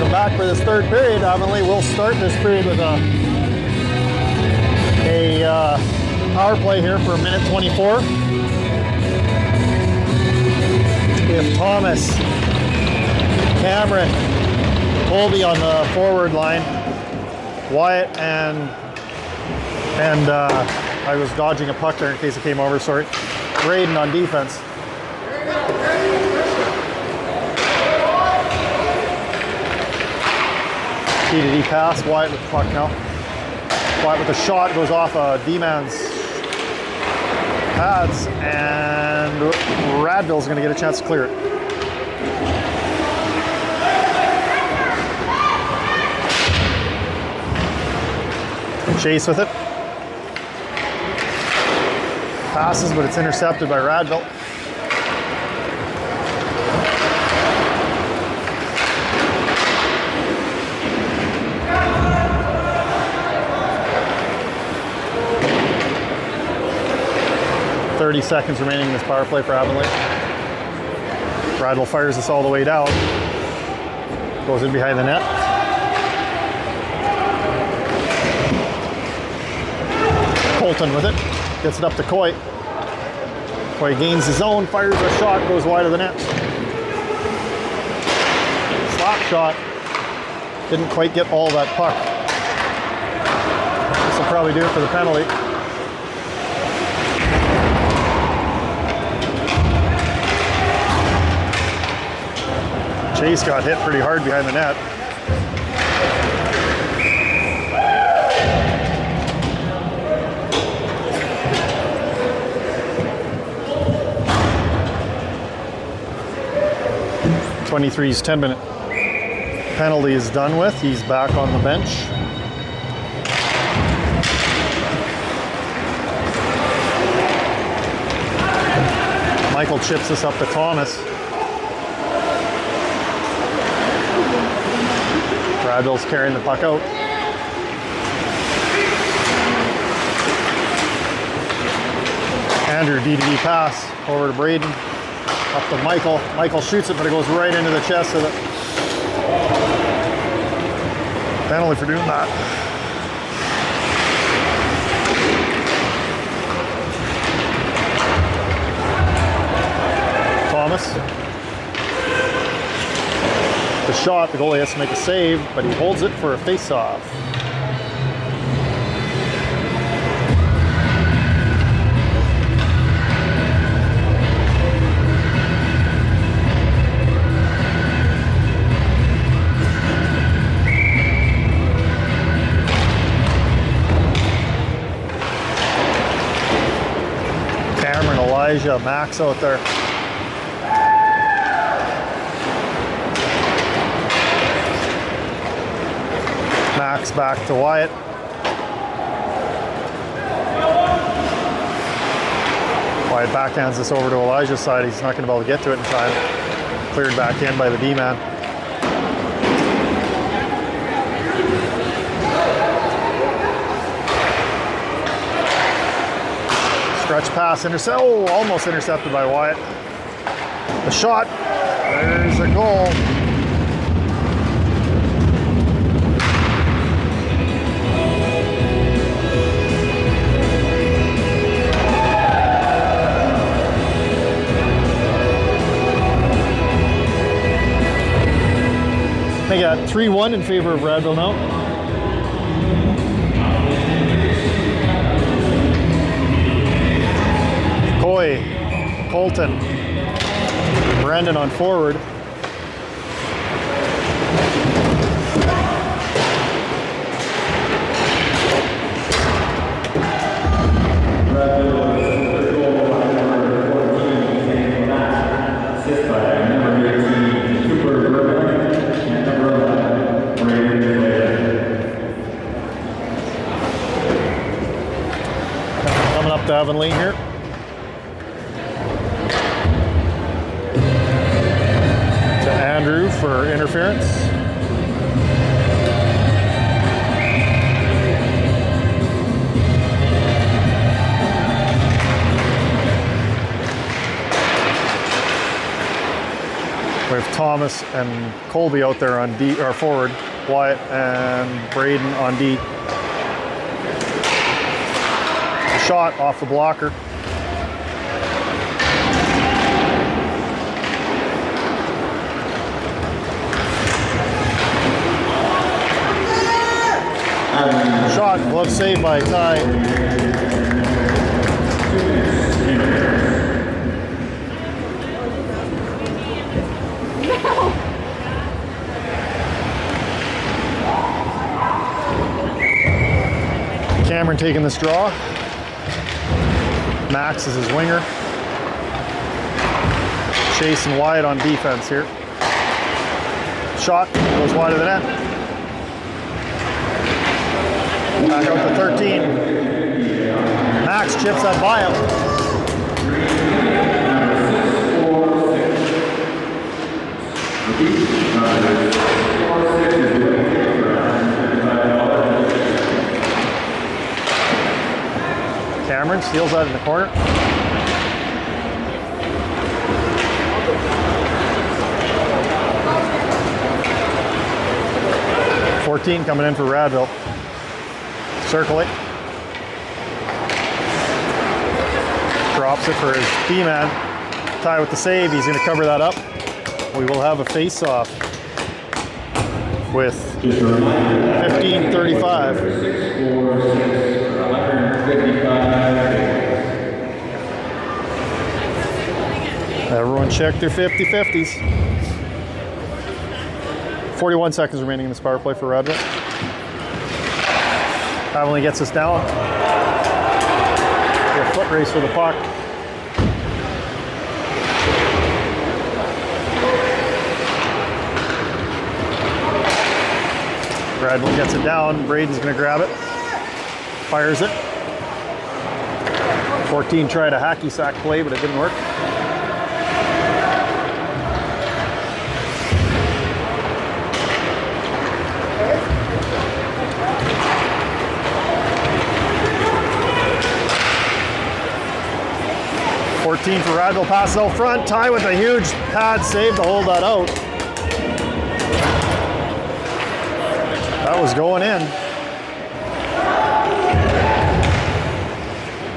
Welcome back for this third period. Avonlea will start this period with a power play here for a minute 24. With Thomas, Cameron, Colby on the forward line, Wyatt and I was dodging a puck there in case it came over, sorry. Braden on defense. D-to-D pass, Wyatt with the puck now. Wyatt with a shot, goes off a D-man's pads, and Radville's gonna get a chance to clear it. Chase with it. Passes, but it's intercepted by Radville. .30 seconds remaining in this power play for Avonlea. Radville fires this all the way down. Goes in behind the net. Colton with it. Gets it up to Coy. Coy gains his own, fires a shot, goes wide of the net. Slap shot. Didn't quite get all that puck. This will probably do it for the penalty. Chase got hit pretty hard behind the net. .23's 10-minute penalty is done with. He's back on the bench. Michael chips this up to Thomas. Radville's carrying the puck out. Andrew, D-to-D pass over to Braden. Up to Michael. Michael shoots it, but it goes right into the chest of it. Penalty for doing that. Thomas. The shot, the goalie has to make a save, but he holds it for a face-off. Elijah, Max out there. Max back to Wyatt. Wyatt backhands this over to Elijah's side. He's not going to be able to get to it in time. Cleared back in by the D-man. Stretch pass, almost intercepted by Wyatt. The shot, there's a goal. They got 3-1 in favor of Radville now. Coy, Colton, Brendan on forward. Coming up to Avonlea here. Andrew for interference. We have Thomas and Colby out there on D, or forward. Wyatt and Braden on D. Shot off the blocker. Shot, glove saved by Ty. Cameron taking this draw. Max is his winger. Chase and Wyatt on defense here. Shot goes wide of the net. Back out to 13. Max chips that by him. Cameron steals that in the corner. .14 coming in for Radville. Circle it. Drops it for his D-man. Ty with the save. He's going to cover that up. We will have a face-off with 15:35. Everyone check their 50-50s. 41 seconds remaining in this power play for Radville. Avonlea gets us down. A foot race for the puck. Radville gets it down. Braden's going to grab it. Fires it. 14 tried a hacky sack play, but it didn't work. For Radville, pass out front. Ty with a huge pad save to hold that out. That was going in.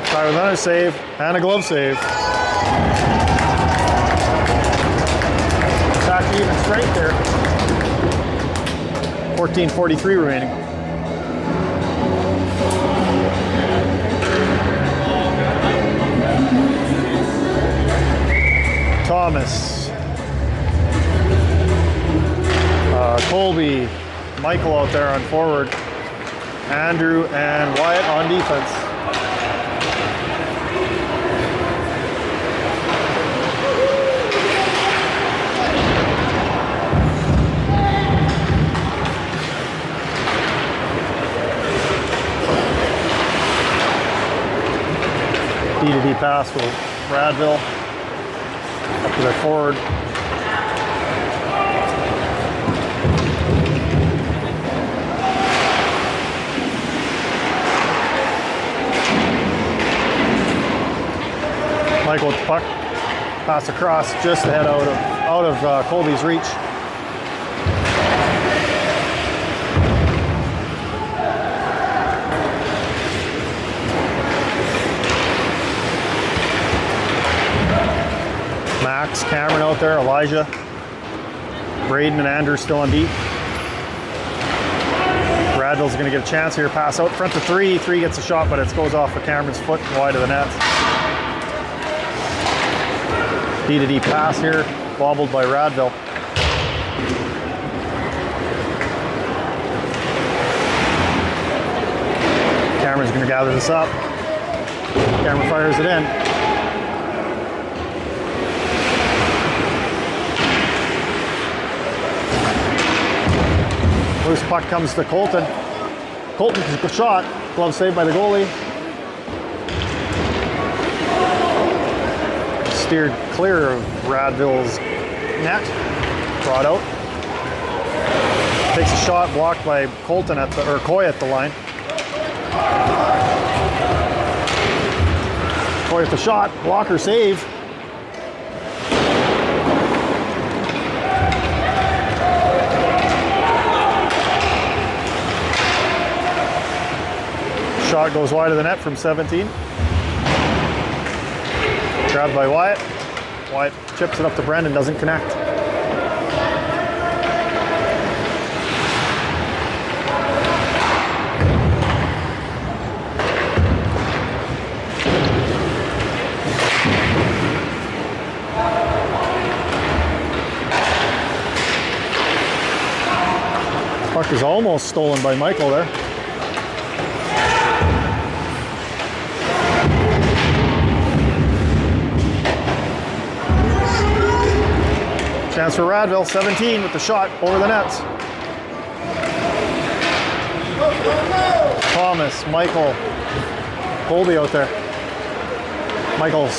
Ty with another save and a glove save. Back to even strength there. 14:43 remaining. Thomas, Colby, Michael out there on forward, Andrew and Wyatt on defense. D-to-D pass for Radville. Up to their forward. Michael with the puck. Pass across just ahead out of Colby's reach. Max, Cameron out there, Elijah, Braden and Andrew still on deep. Radville's going to get a chance here. Pass out front to 3. 3 gets a shot, but it goes off of Cameron's foot and wide of the net. D-to-D pass here, bobbled by Radville. Cameron's going to gather this up. Cameron fires it in. Loose puck comes to Colton. Colton took a shot. Glove saved by the goalie. Steered clear of Radville's net. Brought out. Takes a shot blocked by Colton or Coy at the line. Coy with the shot. Blocker save. Shot goes wide of the net from 17. Grabbed by Wyatt. Wyatt chips it up to Brendan, doesn't connect. Puck is almost stolen by Michael there. Chance for Radville, 17 with the shot over the nets. Thomas, Michael, Colby out there. Michael's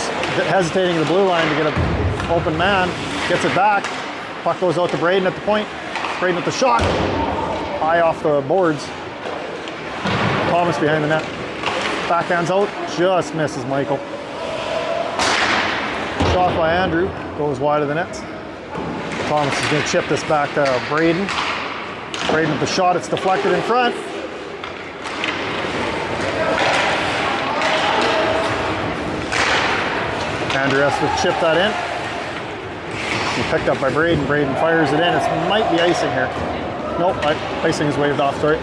hesitating the blue line to get an open man, gets it back. Puck goes out to Braden at the point. Braden with the shot. High off the boards. Thomas behind the net. Backhands out, just misses Michael. Shot by Andrew, goes wide of the net. Thomas is going to chip this back to Braden. Braden with the shot, it's deflected in front. Andrew has to chip that in. He picked up by Braden. Braden fires it in. It might be icing here. Nope, icing is waved off, sorry.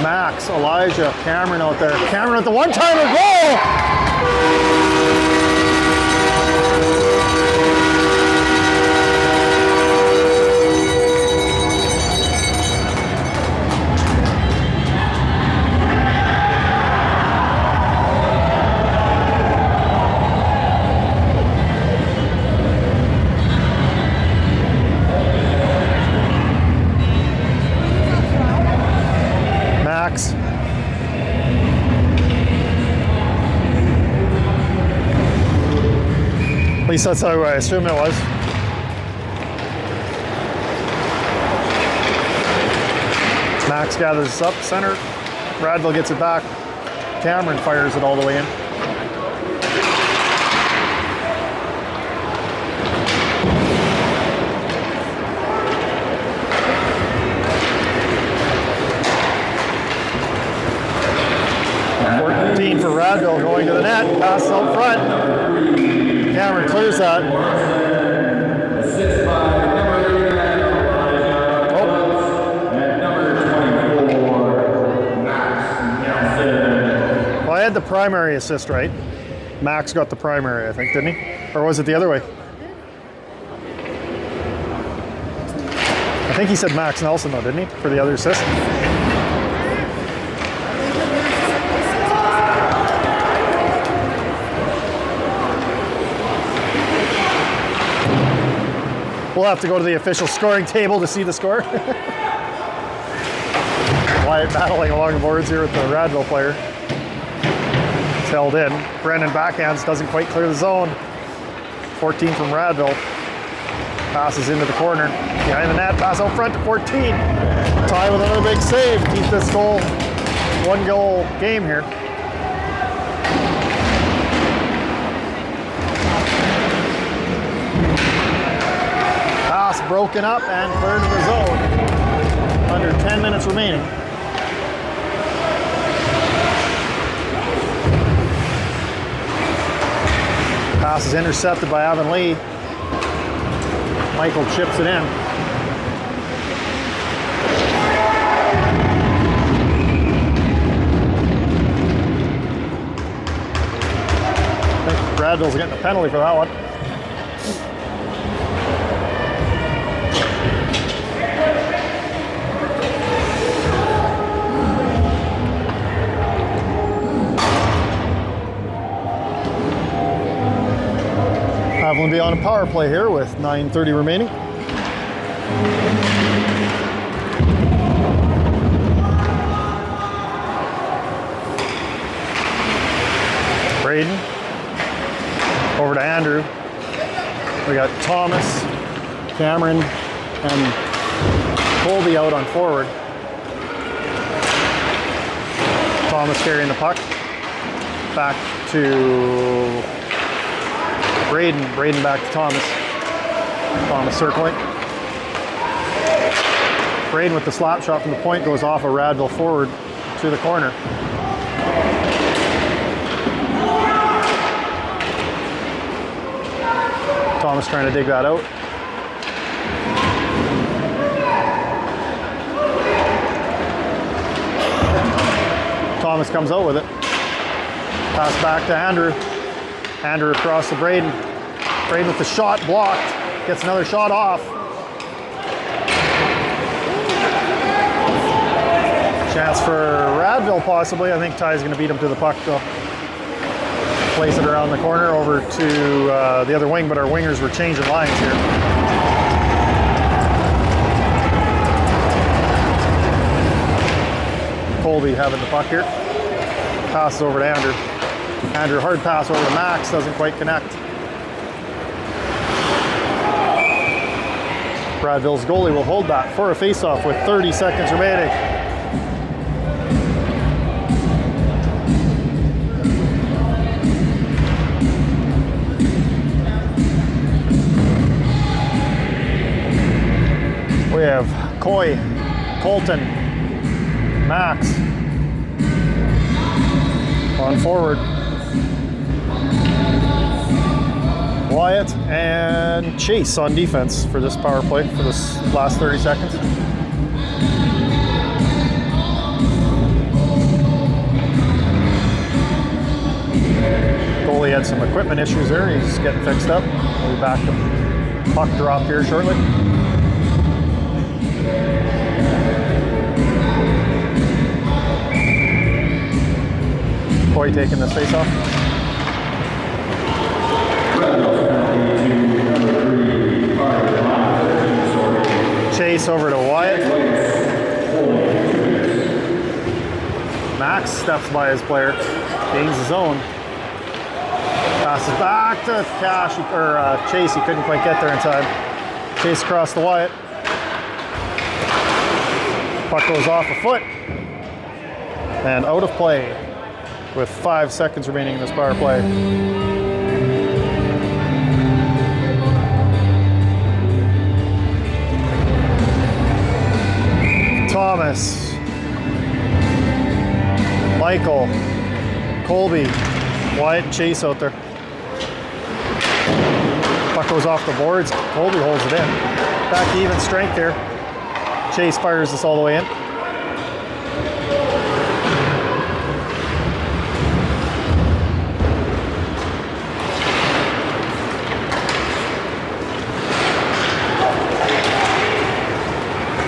Max, Elijah, Cameron out there. Cameron at the one-timer goal! Max. At least that's how I assume it was. Max gathers us up, center. Radville gets it back. Cameron fires it all the way in. For Radville going to the net, pass out front. Cameron clears that. Assist by number 39, and number 24, Max Nelson. Well, I had the primary assist right. Max got the primary, I think, didn't he? Or was it the other way? I think he said Max Nelson though, didn't he? For the other assist. We'll have to go to the official scoring table to see the score. Wyatt battling along the boards here with the Radville player. It's held in. Brendan backhands, doesn't quite clear the zone. 14 from Radville. Passes into the corner. Behind the net, pass out front to 14. Tie with another big save. Keep this goal, 1 goal game here. Pass broken up and cleared to the zone. Under 10 minutes remaining. Pass is intercepted by Avonlea. Michael chips it in. I think Radville's getting a penalty for that one. Avonlea on a power play here with 9:30 remaining. Braden over to Andrew. We got Thomas, Cameron, and Colby out on forward. Thomas carrying the puck. Back to Braden back to Thomas. Thomas circling. Braden with the slap shot from the point goes off a Radville forward to the corner. Thomas trying to dig that out. Thomas comes out with it. Pass back to Andrew. Andrew across to Braden. Braden with the shot blocked. Gets another shot off. Chance for Radville possibly. I think Ty's going to beat him to the puck though. Plays it around the corner over to the other wing, but our wingers were changing lines here. Colby having the puck here. Passes over to Andrew. Andrew, hard pass over to Max, doesn't quite connect. Radville's goalie will hold that for a face-off with 30 seconds remaining. We have Coy, Colton, Max on forward. Wyatt and Chase on defense for this power play for this last 30 seconds. Goalie had some equipment issues there. He's getting fixed up. We'll be back to puck drop here shortly. Coy taking this face off. Chase over to Wyatt. Max steps by his player, gains his own. Passes back to Cash or Chase. He couldn't quite get there in time. Chase across to Wyatt. Puck goes off a foot and out of play with 5 seconds remaining in this power play. Thomas, Michael, Colby, Wyatt, and Chase out there. Puck goes off the boards. Colby holds it in. Back to even strength here. Chase fires this all the way in.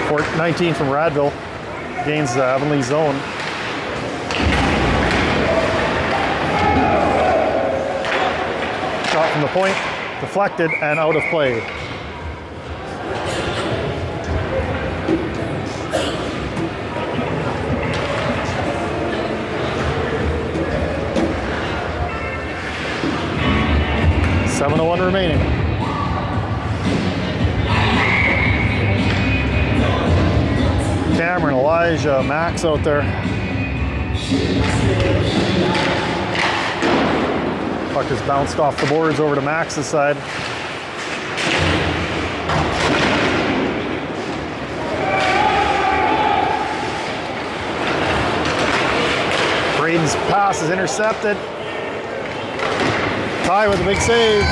Fort 19 from Radville gains the Avonlea zone. Shot from the point, deflected and out of play. .7:01 remaining. Cameron, Elijah, Max out there. Puck is bounced off the boards over to Max's side. Braden's pass is intercepted. Ty with a big save.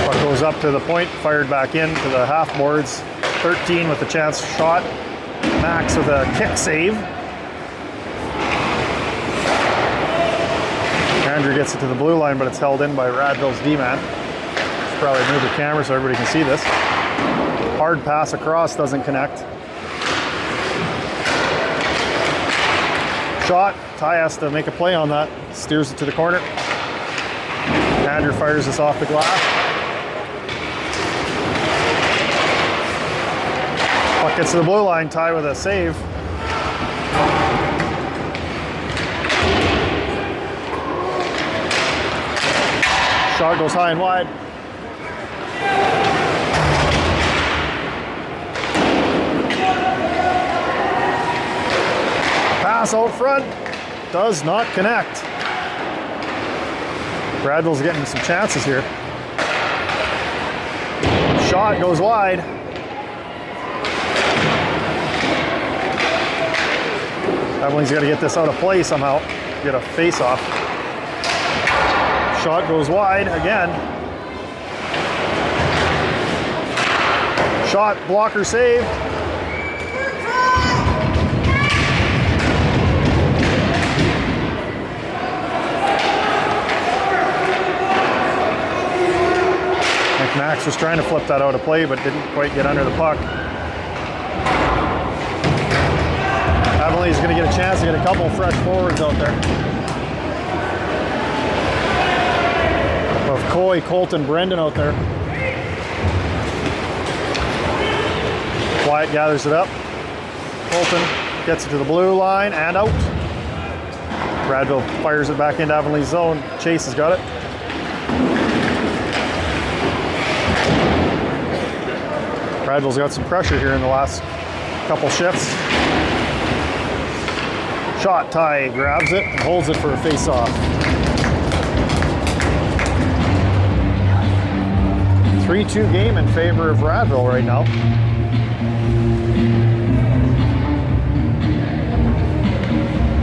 Puck goes up to the point, fired back in to the half boards. 13 with a chance shot. Max with a kick save. Andrew gets it to the blue line, but it's held in by Radville's D-man. Should probably move the camera so everybody can see this. Hard pass across, doesn't connect. Shot, Ty has to make a play on that. Steers it to the corner. Andrew fires this off the glass. Puck gets to the blue line, Ty with a save. Shot goes high and wide. Pass out front. Does not connect. Radville's getting some chances here. Shot goes wide. Avonlea's got to get this out of play somehow. Get a face-off. Shot goes wide again. Shot, blocker save. Max was trying to flip that out of play, but didn't quite get under the puck. Avonlea's going to get a chance to get a couple fresh forwards out there. Of Coy, Colton, Brendan out there. Wyatt gathers it up. Colton gets it to the blue line and out. Radville fires it back into Avonlea's zone. Chase has got it. Radville's got some pressure here in the last couple shifts. Shot, Ty grabs it and holds it for a face-off. 3-2 game in favor of Radville right now.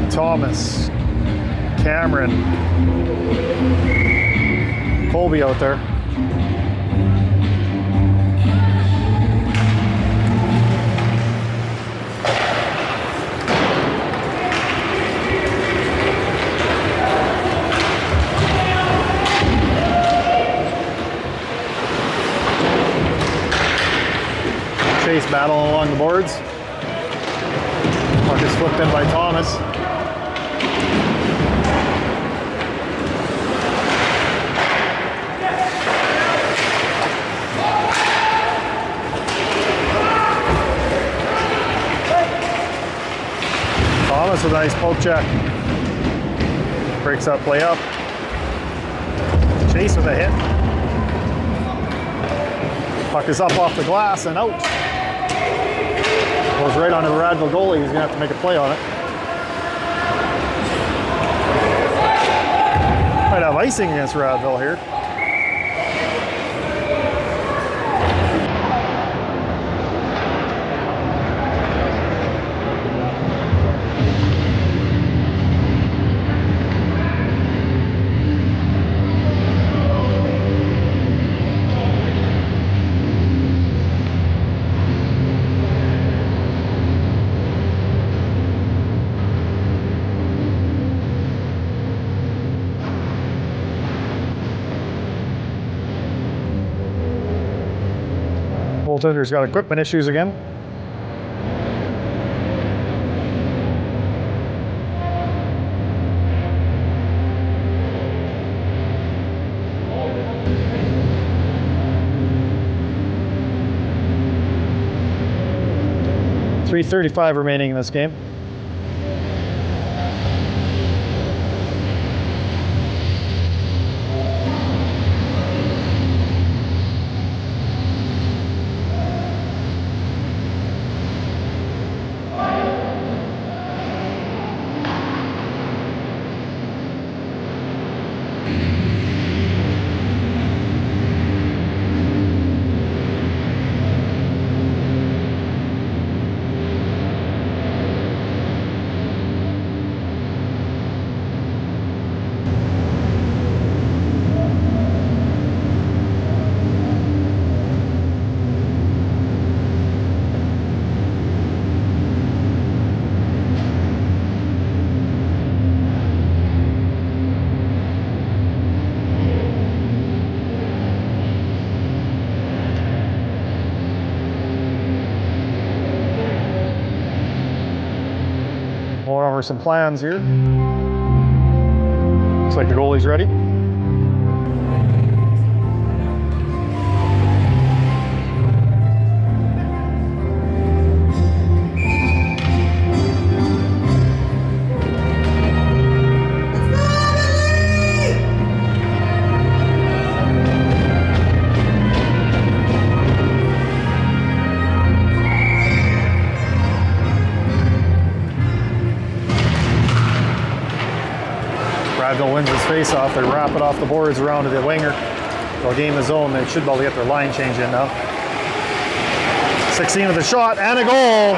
Thomas, Cameron, Colby out there. Chase battling along the boards. Puck is flipped in by Thomas. Thomas with a nice poke check. Breaks that play up. Chase with a hit. Puck is up off the glass and out. Goes right onto the Radville goalie. He's going to have to make a play on it. Might have icing against Radville here. Goaltender's got equipment issues again. .335 remaining in this game. Going over some plans here. Looks like the goalie's ready. Radville wins his face-off. They wrap it off the boards around to the winger. They'll gain the zone. They should be able to get their line change in now. 16 with a shot and a goal.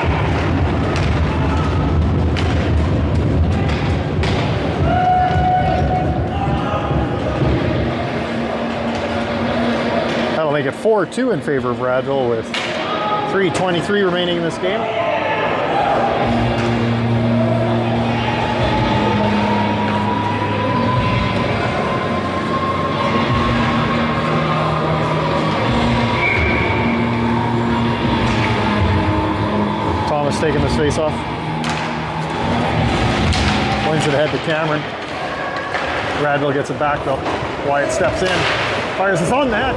That'll make it 4-2 in favor of Radville with 3:23 remaining in this game. Thomas taking this face off. Wins it ahead to Cameron. Radville gets it back though. Wyatt steps in. Fires this on net.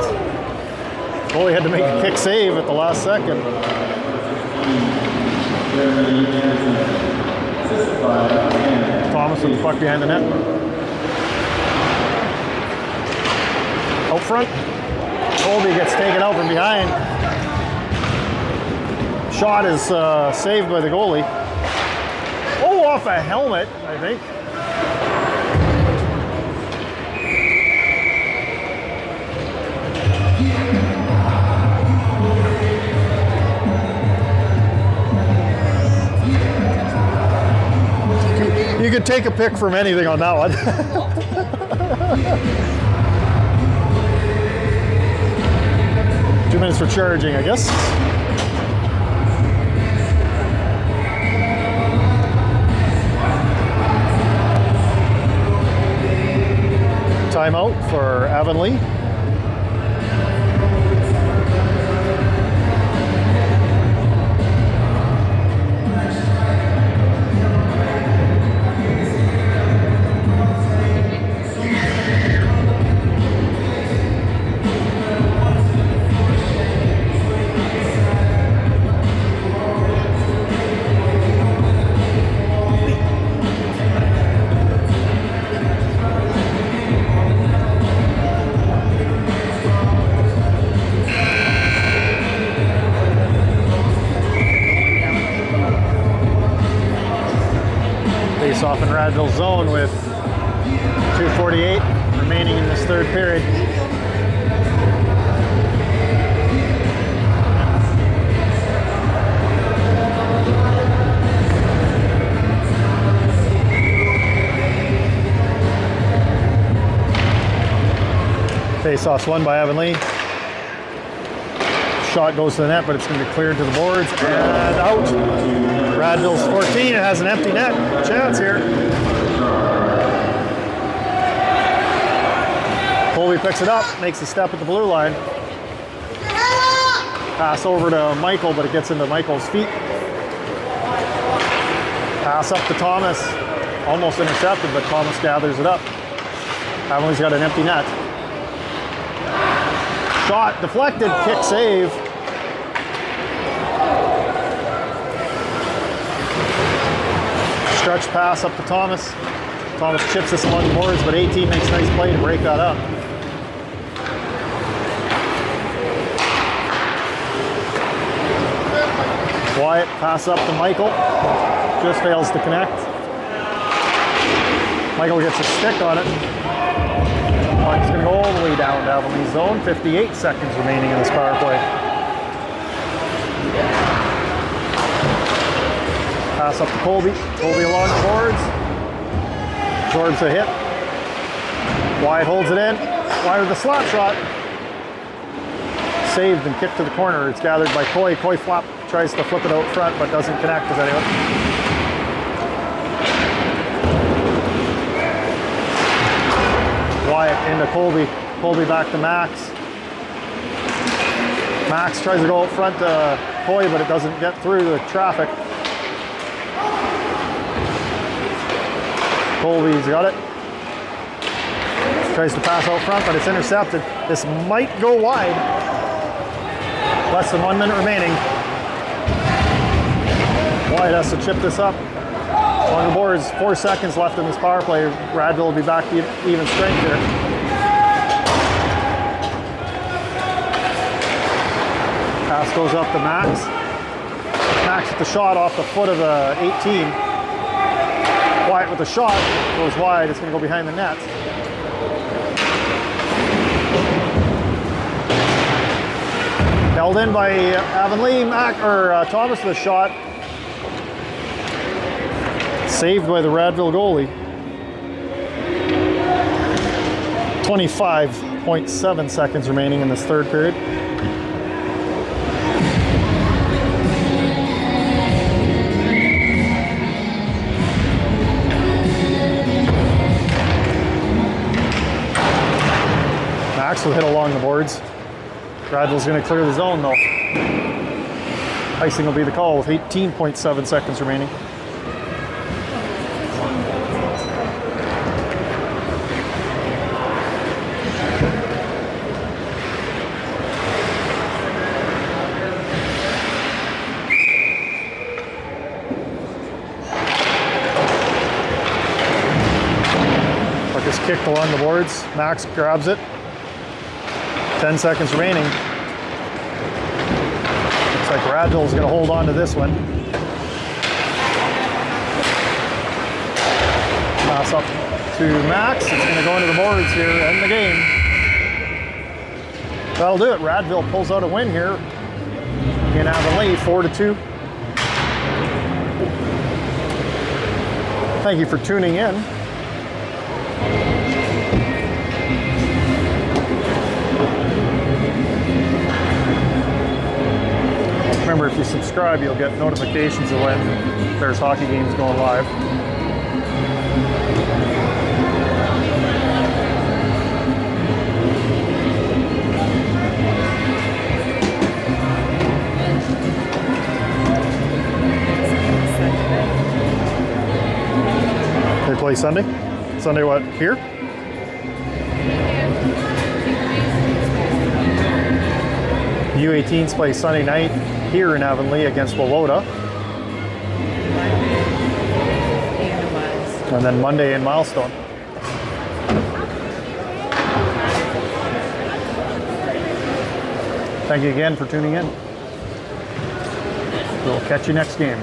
Goalie had to make a kick save at the last second. Thomas with the puck behind the net. Out front. Colby gets taken out from behind. Shot is saved by the goalie. Oh, off a helmet, I think. You could take a pick from anything on that one. 2 minutes for charging, I guess. Timeout for Avonlea. Off in Radville zone with 2:48 remaining in this third period. Face-off's won by Avonlea. Shot goes to the net, but it's going to be cleared to the boards and out. Radville's 14. It has an empty net chance here. Colby picks it up, makes a step at the blue line. Pass over to Michael, but it gets into Michael's feet. Pass up to Thomas. Almost intercepted, but Thomas gathers it up. Avonlea's got an empty net. Shot deflected, kick save. Stretch pass up to Thomas. Thomas chips this among the boards, but 18 makes a nice play to break that up. Wyatt pass up to Michael. Just fails to connect. Michael gets a stick on it. Puck's going to go all the way down to Avonlea's zone. 58 seconds remaining in this power play. Pass up to Colby. Colby along the boards. Absorbs a hit. Wyatt holds it in. Wyatt with a slap shot. Saved and kicked to the corner. It's gathered by Coy. Coy tries to flip it out front, but doesn't connect with anyone. Wyatt into Colby. Colby back to Max. Max tries to go out front to Coy, but it doesn't get through the traffic. Colby's got it. Tries to pass out front, but it's intercepted. This might go wide. Less than 1 minute remaining. Wyatt has to chip this up. On the boards, 4 seconds left in this power play. Radville will be back to even strength here. Pass goes up to Max. Max with the shot off the foot of the 18. Wyatt with a shot, goes wide, it's gonna go behind the net. Held in by Avonlea, Thomas with a shot. Saved by the Radville goalie. 25.7 seconds remaining in this third period. Max will hit along the boards. Radville's going to clear the zone though. Icing will be the call with 18.7 seconds remaining. Puck is kicked along the boards. Max grabs it. 10 seconds remaining. Looks like Radville's going to hold on to this one. Pass up to Max. It's going to go into the boards here, end the game. That'll do it. Radville pulls out a win here in Avonlea, 4-2. Thank you for tuning in. Remember, if you subscribe, you'll get notifications of when there's hockey games going live. They play Sunday? Sunday what? Here? U18s play Sunday night here in Avonlea against Wawota. And then Monday in Milestone. Thank you again for tuning in. We'll catch you next game.